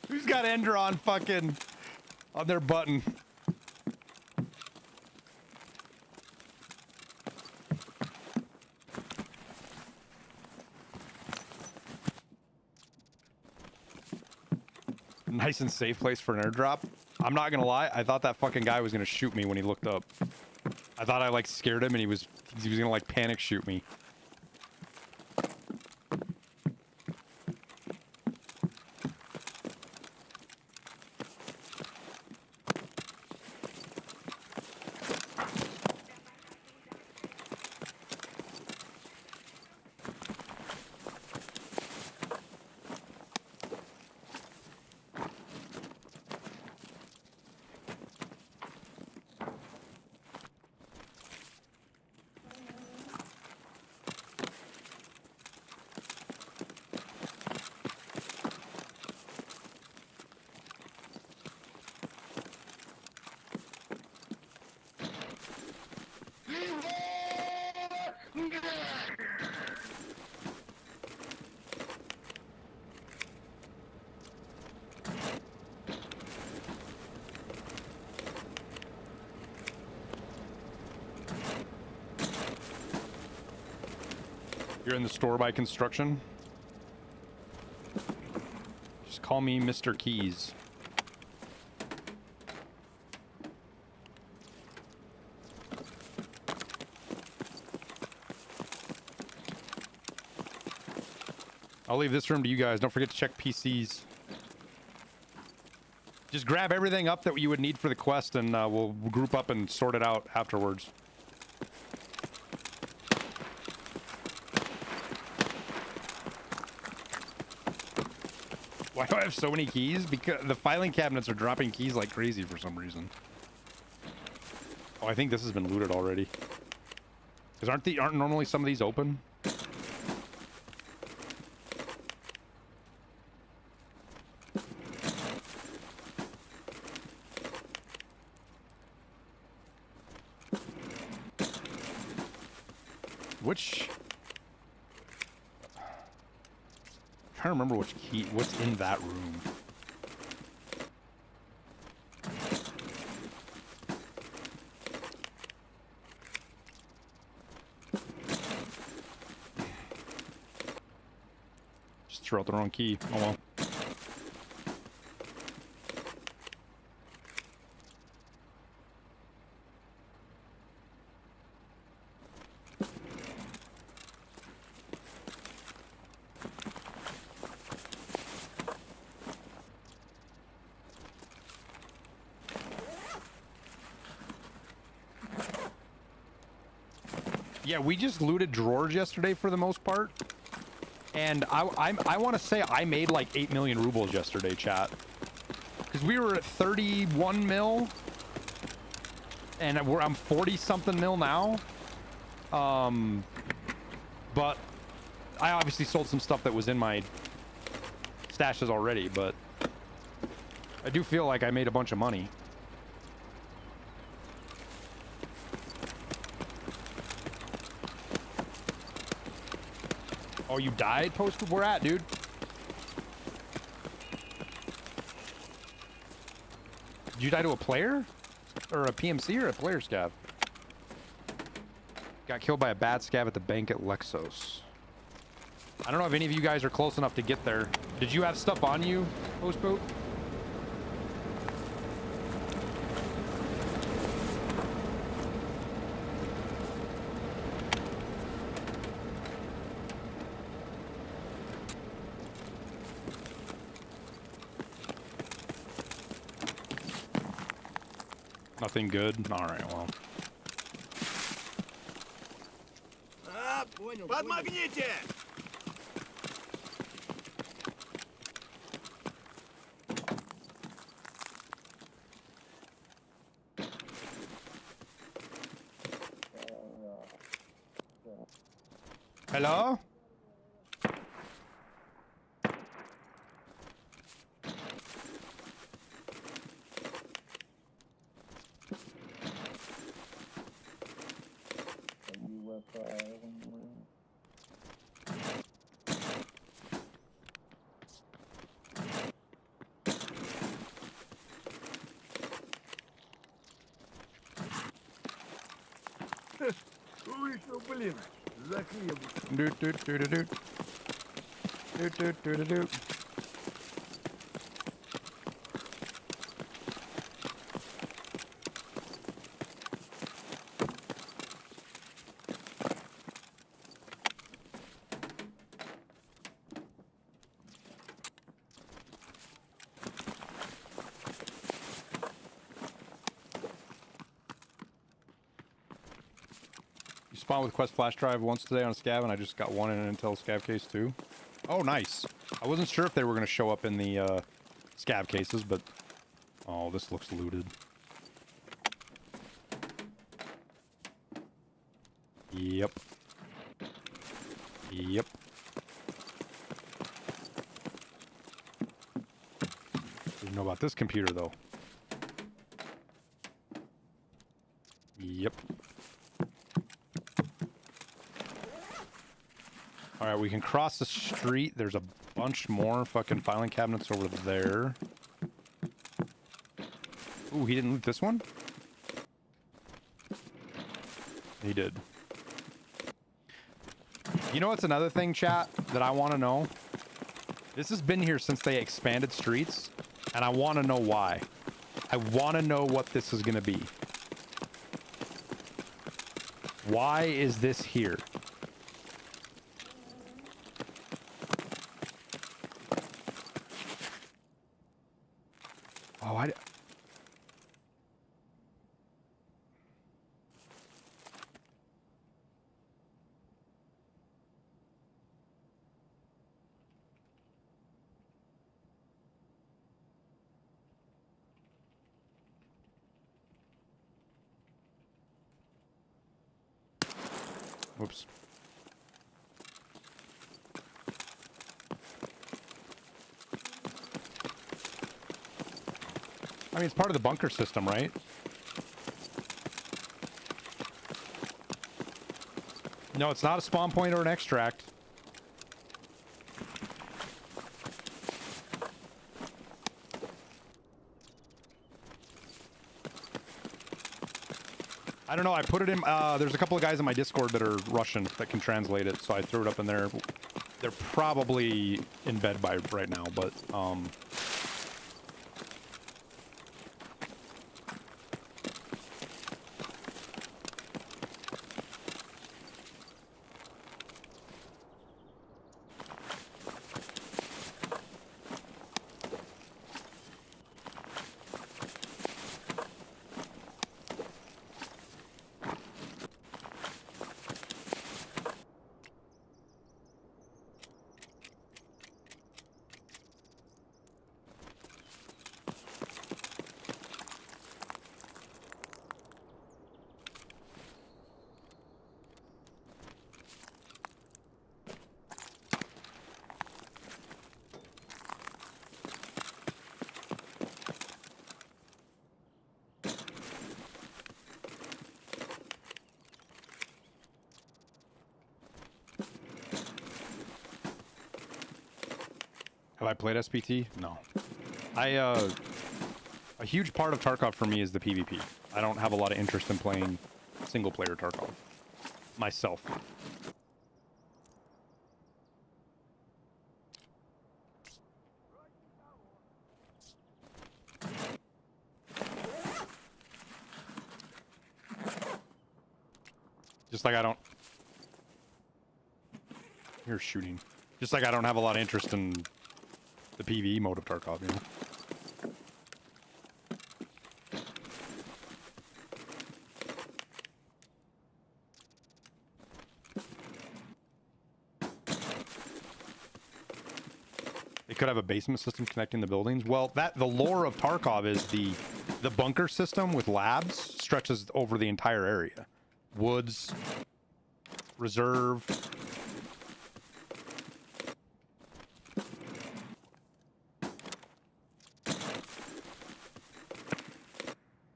Who's got Ender on fucking on their button? Nice and safe place for an airdrop. I'm not gonna lie, I thought that fucking guy was gonna shoot me when he looked up. I thought I like scared him and he was gonna like panic shoot me. You're in the store by construction? Just call me Mr. Keys. I'll leave this room to you guys. Don't forget to check PCs. Just grab everything up that you would need for the quest and we'll group up and sort it out afterwards. Why do I have so many keys? Because the filing cabinets are dropping keys like crazy for some reason. Oh, I think this has been looted already. Because aren't normally some of these open? Which... I don't remember which key, what's in that room. Just throw out the wrong key. Oh well. Yeah, we just looted drawers yesterday for the most part. And I want to say I made like 8 million rubles yesterday, chat. Because we were at 31 mil. And I'm 40 something mil now. But I obviously sold some stuff that was in my stashes already, but I do feel like I made a bunch of money. Oh, you died? Post where at, dude? Did you die to a player? Or a PMC or a player scav? Got killed by a bad scav at the bank at Lexos. I don't know if any of you guys are close enough to get there. Did you have stuff on you, Post Boot? Nothing good? Alright, well. Подмагните! Hello? Вышел, блин, за хлеб. Doot doot doot doot. Doot doot doot doot. spawned with Quest flash drive once today on a scav, and I just got one in an Intel scav case too. Oh, nice. I wasn't sure if they were going to show up in the scav cases, but... Oh, this looks looted. Yep. Yep. Didn't know about this computer, though. Yep. Alright, we can cross the street. There's a bunch more fucking filing cabinets over there. Ooh, he didn't loot this one? He did. You know what's another thing, chat, that I want to know? This has been here since they expanded streets, and I want to know why. I want to know what this is going to be. Why is this here? Oh, whoops. I mean, it's part of the bunker system, right? No, it's not a spawn point or an extract. I don't know, I put it in, there's a couple of guys in my Discord that are Russian that can translate it, so I threw it up in there. They're probably in bed by right now, but, have I played SPT? No. A huge part of Tarkov for me is the PvP. I don't have a lot of interest in playing single-player Tarkov. Myself. Just like I don't... You're shooting. Just like I don't have a lot of interest in the PvE mode of Tarkov, you know? It could have a basement system connecting the buildings. Well, the lore of Tarkov is the bunker system with labs stretches over the entire area. Woods, reserve.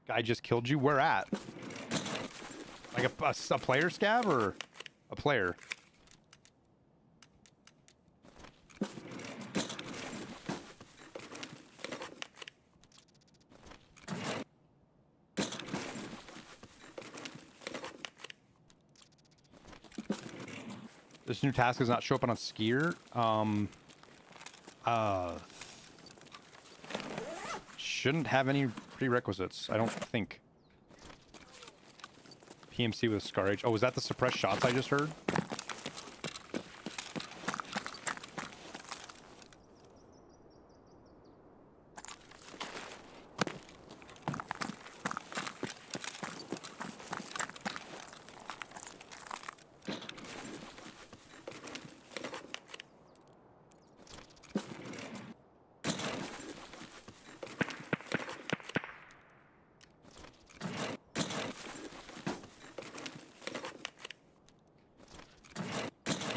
Guy just killed you? Where at? Like a player scav or a player? This new task does not show up on a skier. Shouldn't have any prerequisites, I don't think. PMC with Scar H. Oh, was that the suppressed shots I just heard?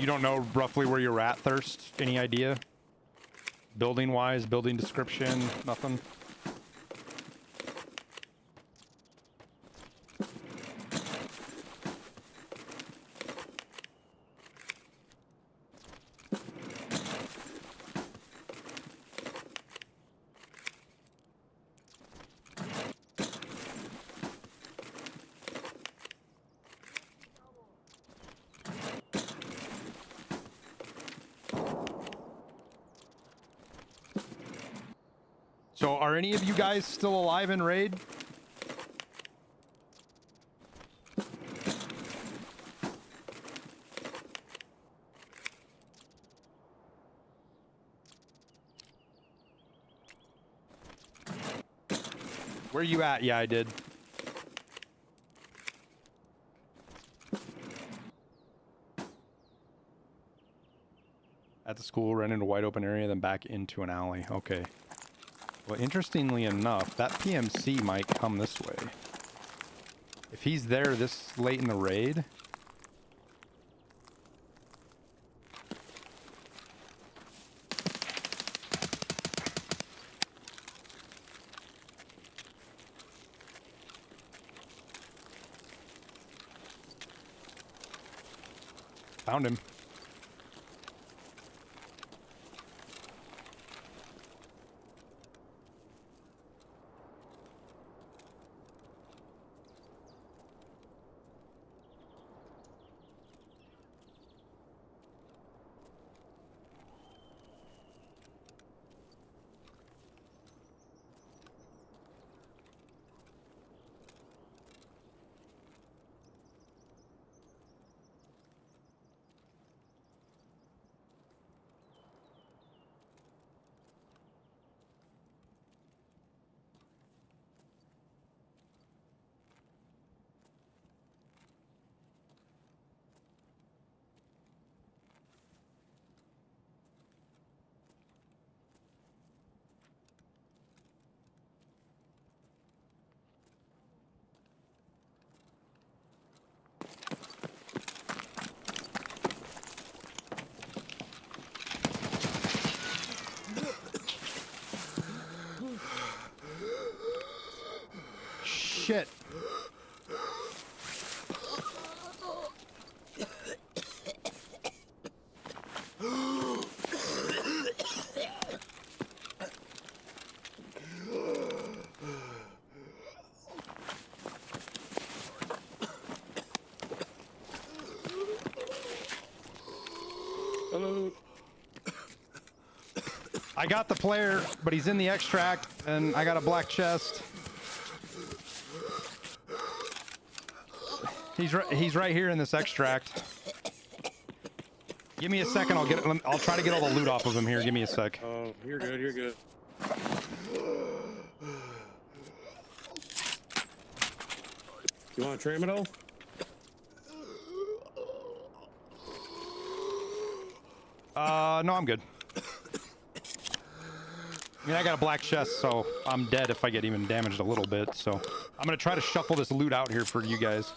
You don't know roughly where you're at, Thirst? Any idea? Building wise, building description, nothing? So are any of you guys still alive in raid? Where you at? Yeah, I did. At the school, ran into a wide open area, then back into an alley. Okay. Well, interestingly enough, that PMC might come this way. If he's there this late in the raid... Found him. Shit. Hello. I got the player, but he's in the extract, and I got a black chest. He's right here in this extract. Give me a second. I'll try to get all the loot off of him here. Give me a sec. Oh, you're good. You're good. You want to tram it all? No, I'm good. I mean, I got a black chest, so I'm dead if I get even damaged a little bit. So I'm gonna try to shuffle this loot out here for you guys.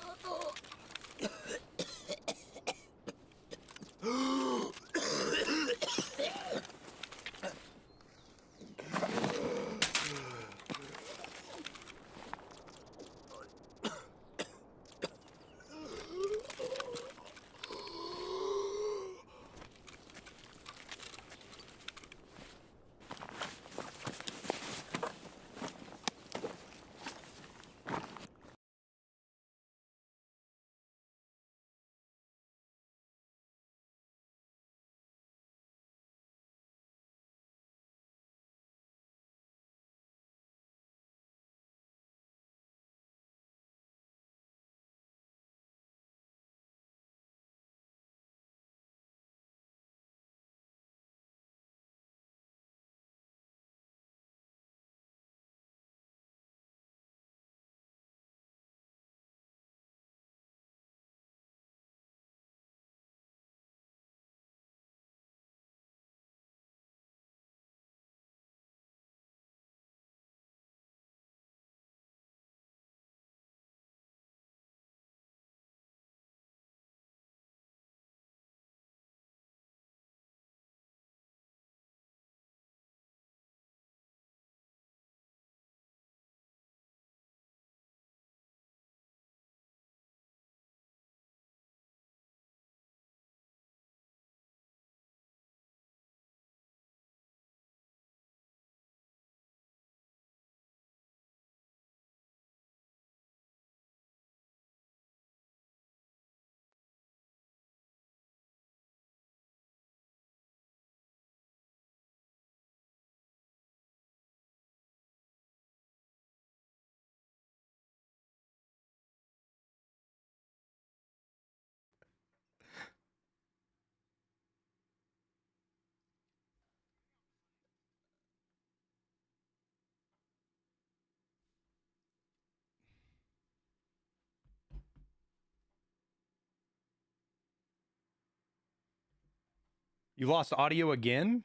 You lost audio again?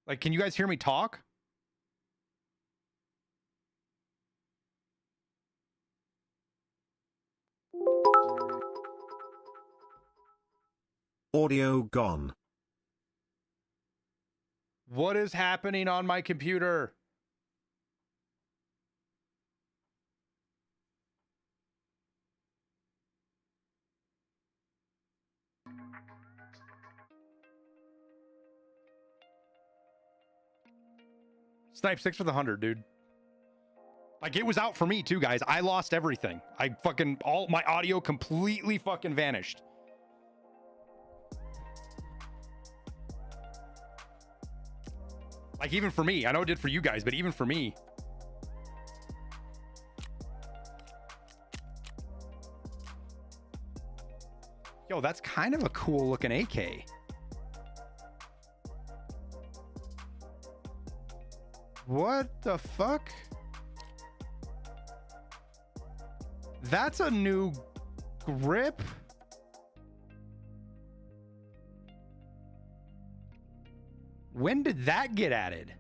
Like, can you guys hear me talk? Audio gone. What is happening on my computer? Snipe 6 for the 100, dude. Like, it was out for me too, guys. I lost everything. All my audio completely fucking vanished. Like, even for me. I know it did for you guys, but even for me. Yo, that's kind of a cool looking AK. What the fuck? That's a new grip? When did that get added?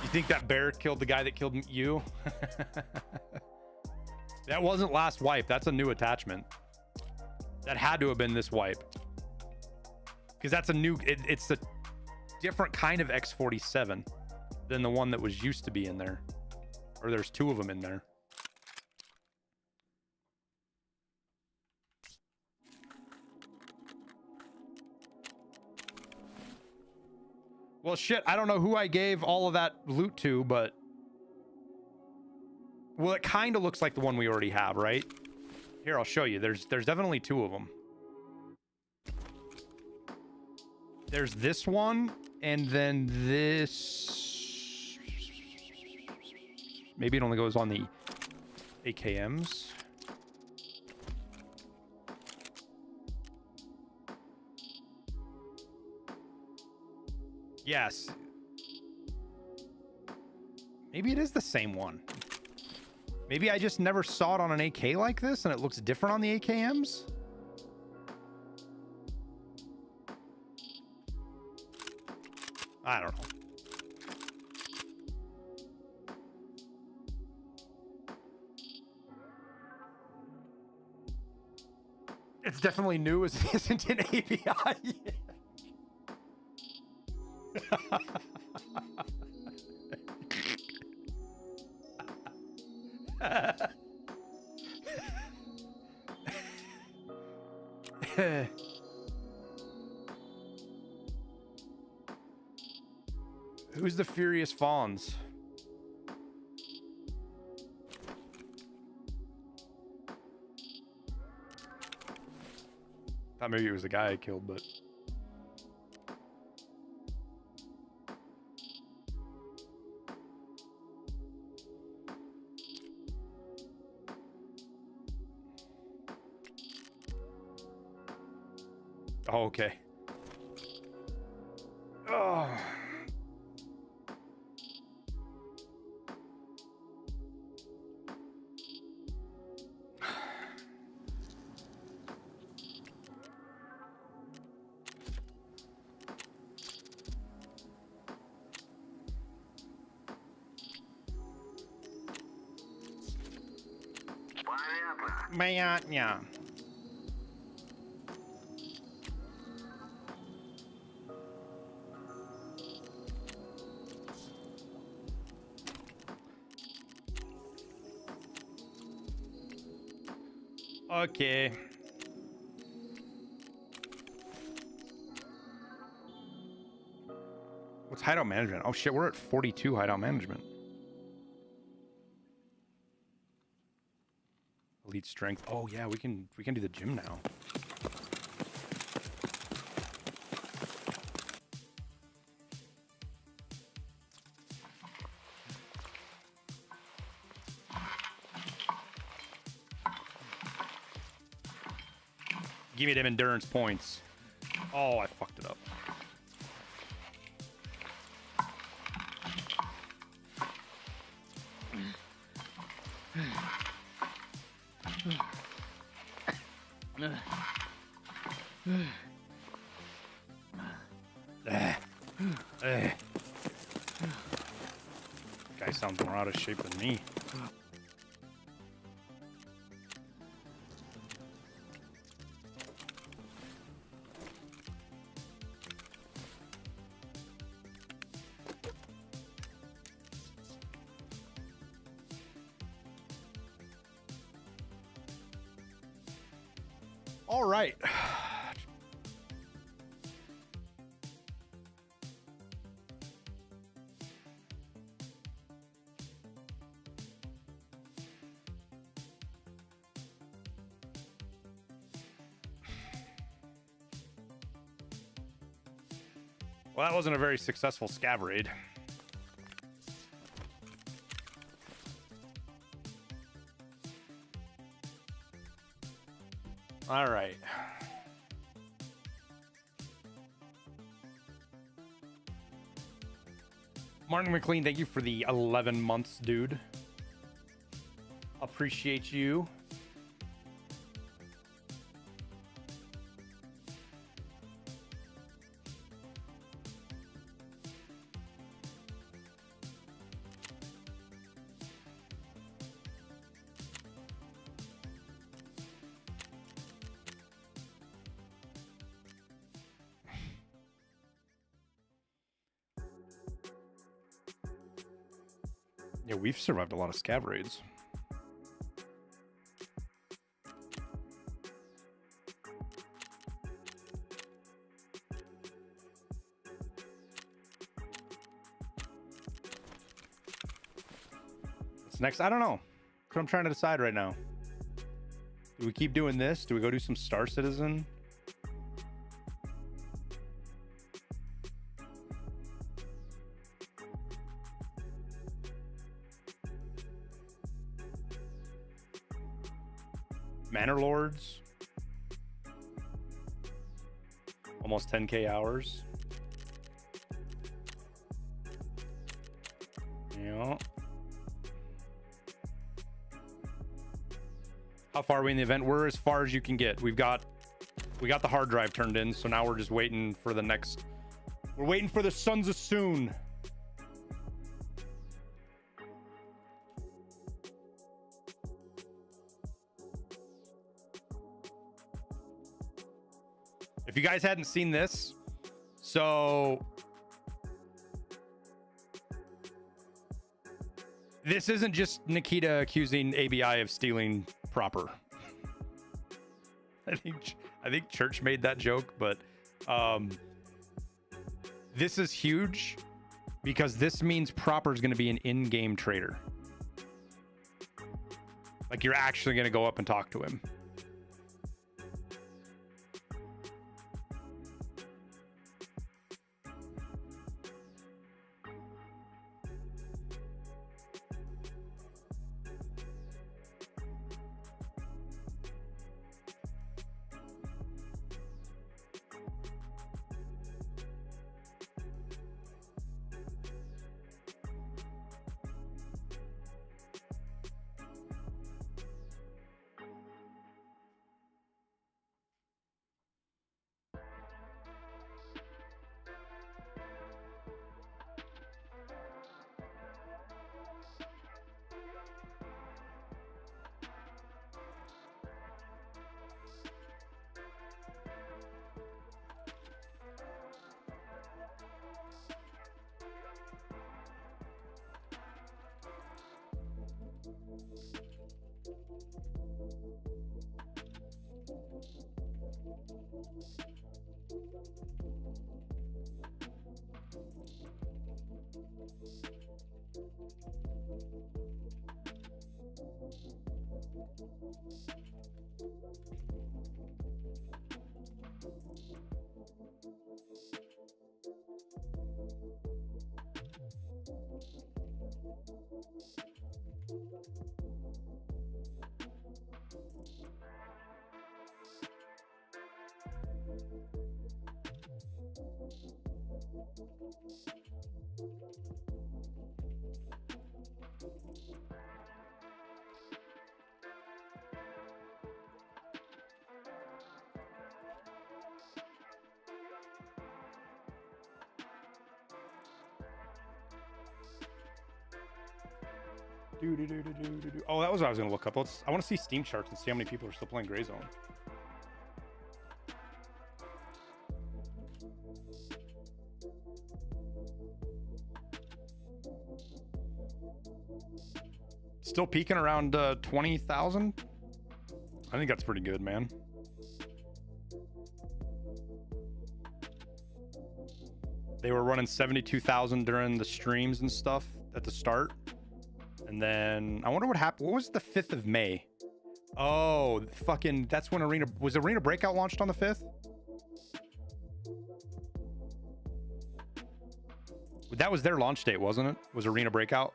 You think that bear killed the guy that killed you? That wasn't last wipe. That's a new attachment. That had to have been this wipe. Because that's a new, it's a different kind of X47 than the one that was used to be in there. Or there's two of them in there. Well, shit, I don't know who I gave all of that loot to, but... Well, it kind of looks like the one we already have, right? Here, I'll show you. There's definitely two of them. There's this one, and then this... Maybe it only goes on the AKMs. Yes. Maybe it is the same one. Maybe I just never saw it on an AK like this, and it looks different on the AKMs? I don't know. It's definitely new as it isn't an API. Who's the Furious Fawns? Thought maybe it was the guy I killed, but... Oh, okay. Oh. Yeah. Okay. What's hideout management? Oh shit, we're at 42 hideout management. Elite strength. Oh yeah, we can do the gym now. Give me them endurance points. Oh, I fucked it up. Guy sounds more out of shape than me. All right. Well, that wasn't a very successful scav raid. All right. Martin McLean, thank you for the 11 months, dude. Appreciate you. Yeah, we've survived a lot of scav raids. What's next? I don't know. That's what I'm trying to decide right now. Do we keep doing this? Do we go do some Star Citizen? Manor Lords. Almost 10k hours. Yeah. How far are we in the event? We're as far as you can get. We got the hard drive turned in, so now we're just waiting for the next. We're waiting for the Sons of Soon. If you guys hadn't seen this, so this isn't just Nikita accusing ABI of stealing proper. I think Church made that joke, but this is huge because this means proper is going to be an in-game trader. Like you're actually going to go up and talk to him. Oh, that was what I was gonna look up. I want to see Steam charts and see how many people are still playing Gray Zone. Still peaking around 20,000. I think that's pretty good, man. They were running 72,000 during the streams and stuff at the start. And then I wonder what happened. What was the 5th of May? Oh, fucking, that's when Arena Breakout launched on the 5th? That was their launch date, wasn't it? Was Arena Breakout?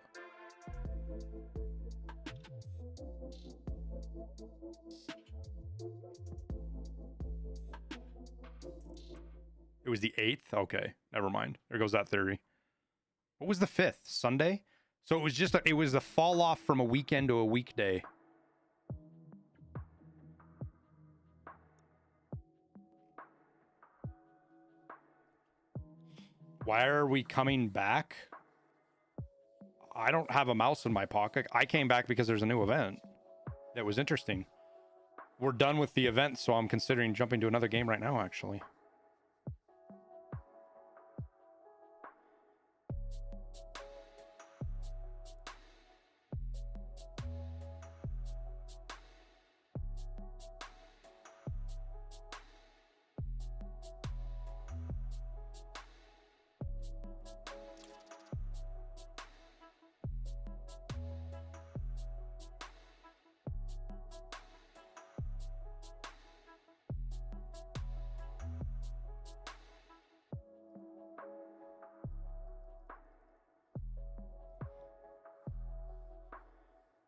It was the 8th? Okay, never mind. There goes that theory. What was the 5th? Sunday? So it was just it was a fall off from a weekend to a weekday. Why are we coming back? I don't have a mouse in my pocket. I came back because there's a new event that was interesting. We're done with the event, so I'm considering jumping to another game right now, actually.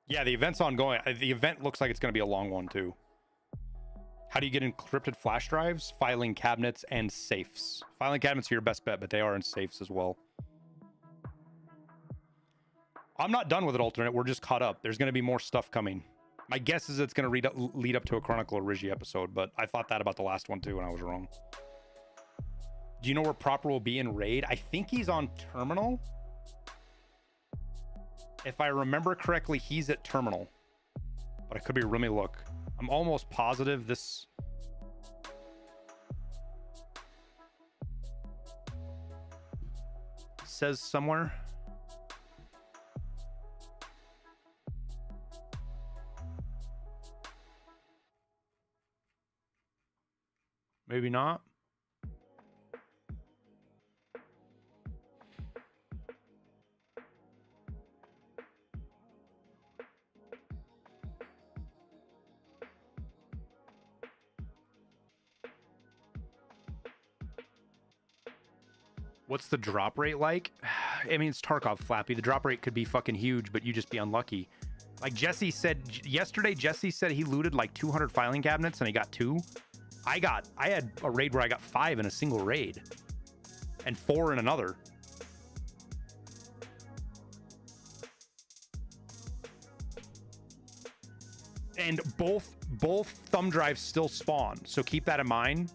Yeah, the event's ongoing. The event looks like it's going to be a long one, too. How do you get encrypted flash drives? Filing cabinets and safes. Filing cabinets are your best bet, but they are in safes as well. I'm not done with it, Alternate. We're just caught up. There's going to be more stuff coming. My guess is it's going to lead up to a Chronicle of Rigi episode, but I thought that about the last one, too, and I was wrong. Do you know where Proper will be in Raid? I think he's on Terminal. If I remember correctly, he's at Terminal. But I could be really look. I'm almost positive this... says somewhere. Maybe not. What's the drop rate like? I mean, it's Tarkov, Flappy. The drop rate could be fucking huge, but you just be unlucky. Like Jesse said yesterday, Jesse said he looted like 200 filing cabinets and he got 2. I had a raid where I got 5 in a single raid and 4 in another. And both thumb drives still spawn. So keep that in mind.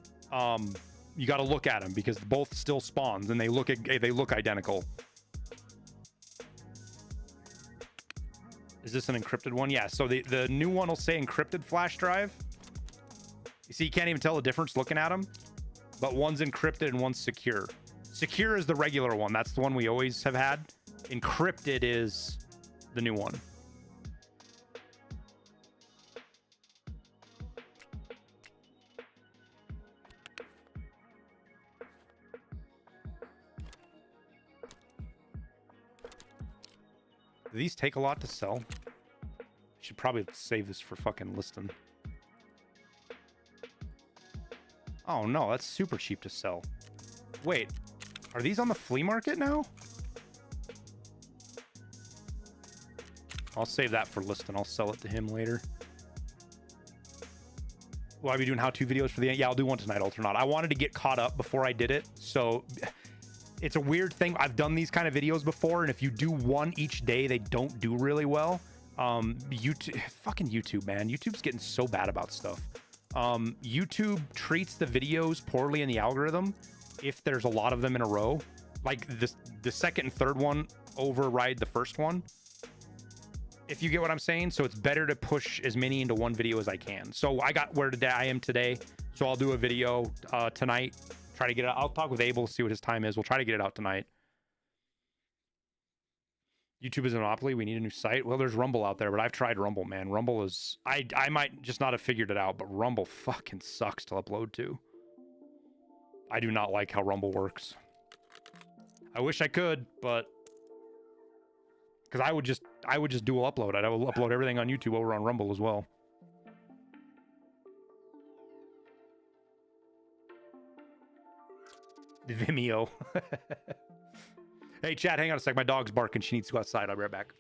You got to look at them because both still spawns and they look identical. Is this an encrypted one? Yeah. So the new one will say encrypted flash drive. You see, you can't even tell the difference looking at them, but one's encrypted and one's secure. Secure is the regular one. That's the one we always have had. Encrypted is the new one. Do these take a lot to sell? I should probably save this for fucking listing. Oh no, that's super cheap to sell. Wait, are these on the flea market now? I'll save that for listing. I'll sell it to him later. Will I be doing how-to videos for the end? Yeah, I'll do one tonight, Alternate. I wanted to get caught up before I did it, so it's a weird thing. I've done these kind of videos before, and if you do one each day, they don't do really well. YouTube, fucking YouTube, man. YouTube's getting so bad about stuff. YouTube treats the videos poorly in the algorithm if there's a lot of them in a row. Like the second and third one override the first one, if you get what I'm saying. So it's better to push as many into one video as I can. So I got where I am today, so I'll do a video tonight, try to get it out. I'll talk with Abel, see what his time is. We'll try to get it out tonight. YouTube is a monopoly. We need a new site. Well, there's Rumble out there, but I've tried Rumble, man. Rumble is, I might just not have figured it out, but Rumble fucking sucks to upload to. I do not like how Rumble works. I wish I could, but because I would just dual upload. I will upload everything on YouTube over on Rumble as well. Vimeo. Hey, chat, hang on a sec. My dog's barking. She needs to go outside. I'll be right back.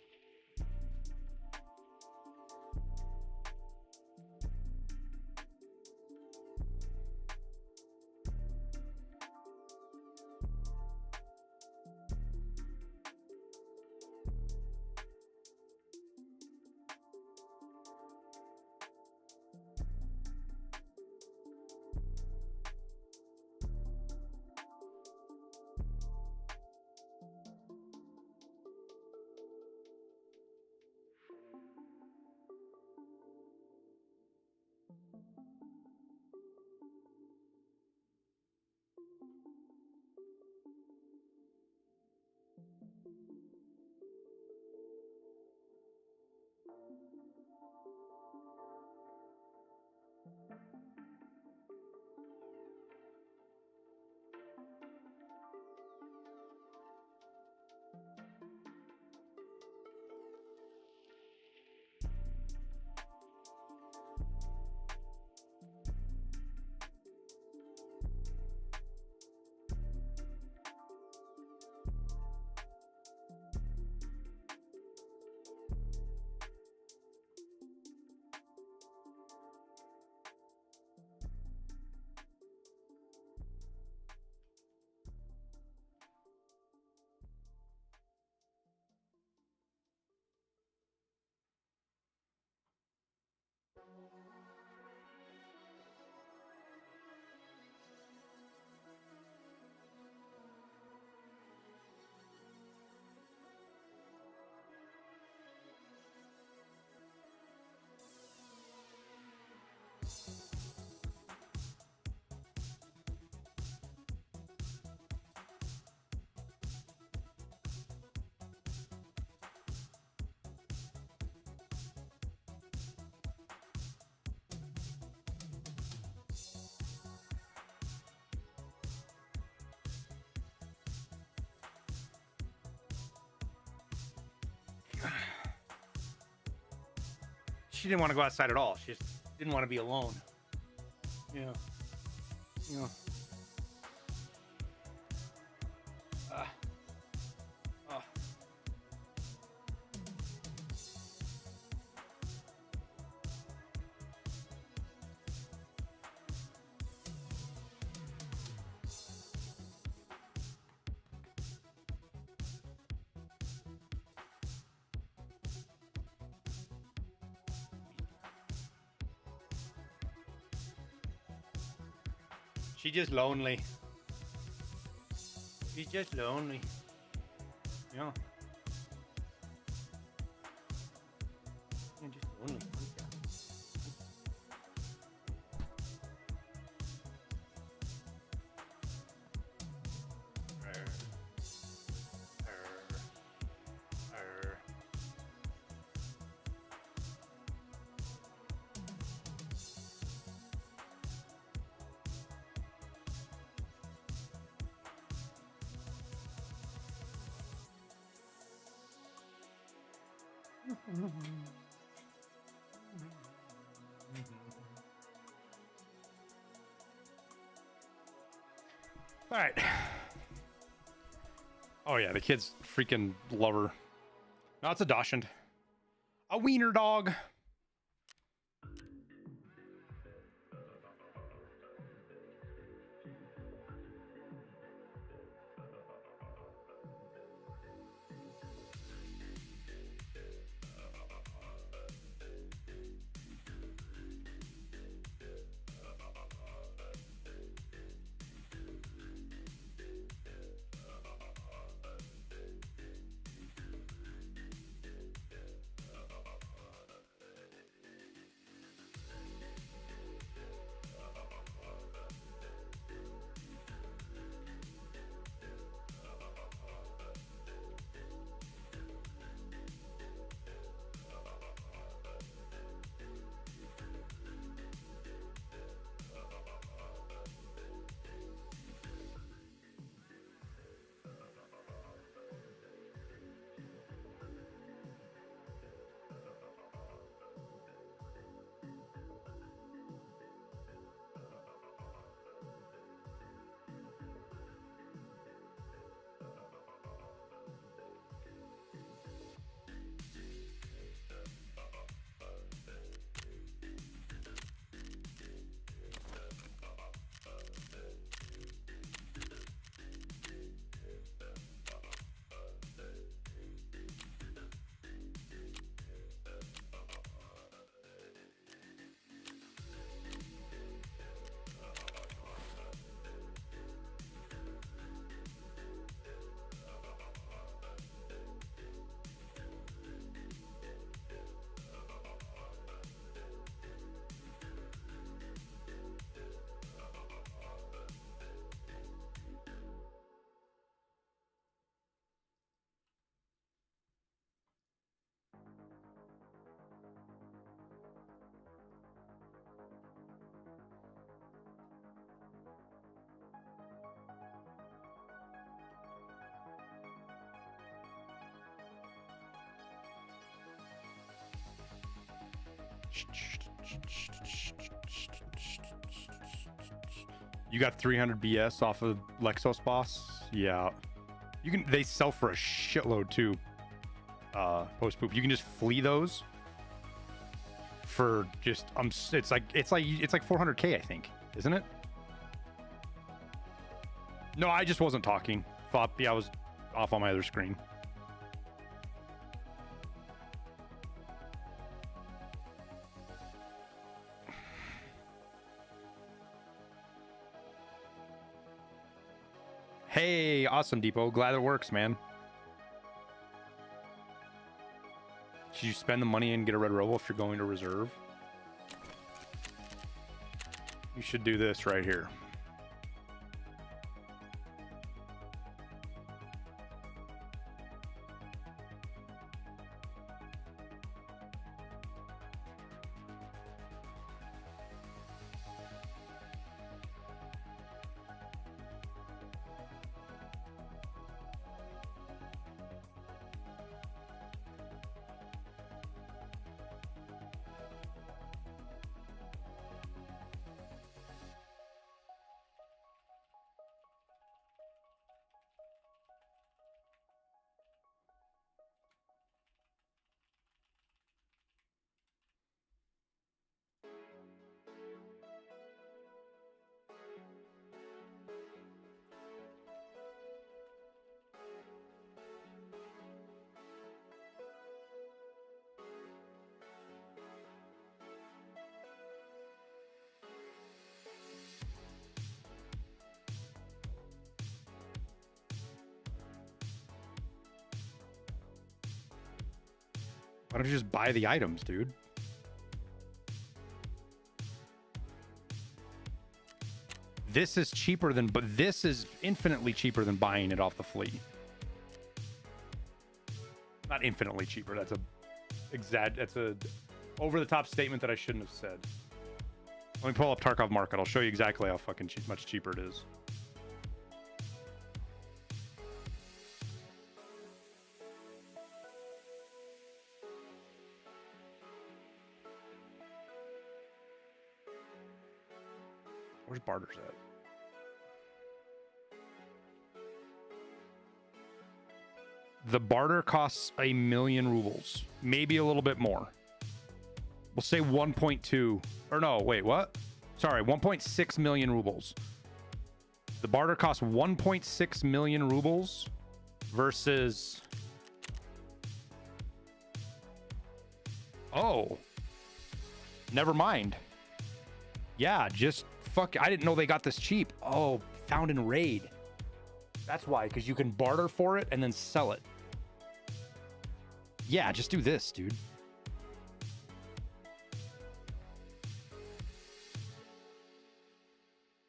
She didn't want to go outside at all. She just didn't want to be alone. Yeah. Yeah. She's just lonely. She's just lonely. Yeah. You're just lonely. All right. Oh yeah, the kids freaking love her. No, it's a Dachshund. A wiener dog. You got 300 BS off of Lexos Boss? Yeah. You can, they sell for a shitload too. Post poop. You can just flee those for just it's like 400k, I think, isn't it? No, I just wasn't talking. Yeah, I was off on my other screen. Hey, awesome, Depot. Glad it works, man. Should you spend the money and get a red robo if you're going to reserve? You should do this right here. Why don't you just buy the items, dude? This is cheaper than, but this is infinitely cheaper than buying it off the fleet. Not infinitely cheaper. That's a over the top statement that I shouldn't have said. Let me pull up Tarkov Market. I'll show you exactly how fucking much cheaper it is. Where's barters at? The barter costs 1,000,000 rubles, maybe a little bit more. We'll say 1.2, or no, wait, what? Sorry, 1.6 million rubles. The barter costs 1.6 million rubles versus... Oh, never mind. Yeah, just fuck. I didn't know they got this cheap. Oh, found in raid. That's why, because you can barter for it and then sell it. Yeah, just do this, dude.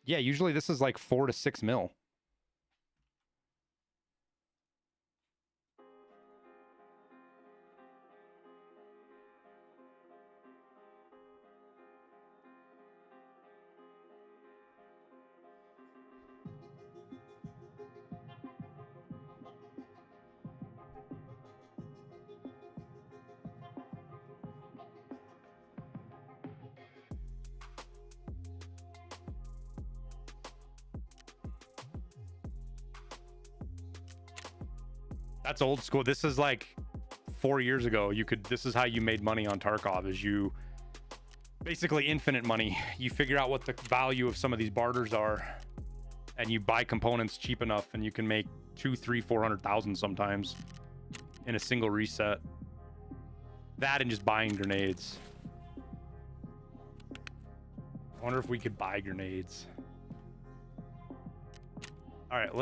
Yeah, usually this is like 4 to 6 mil. That's old school. This is like 4 years ago. This is how you made money on Tarkov, is you basically infinite money. You figure out what the value of some of these barters are and you buy components cheap enough and you can make 200, 300, 400,000 sometimes in a single reset. That and just buying grenades. I wonder if we could buy grenades. All right, let's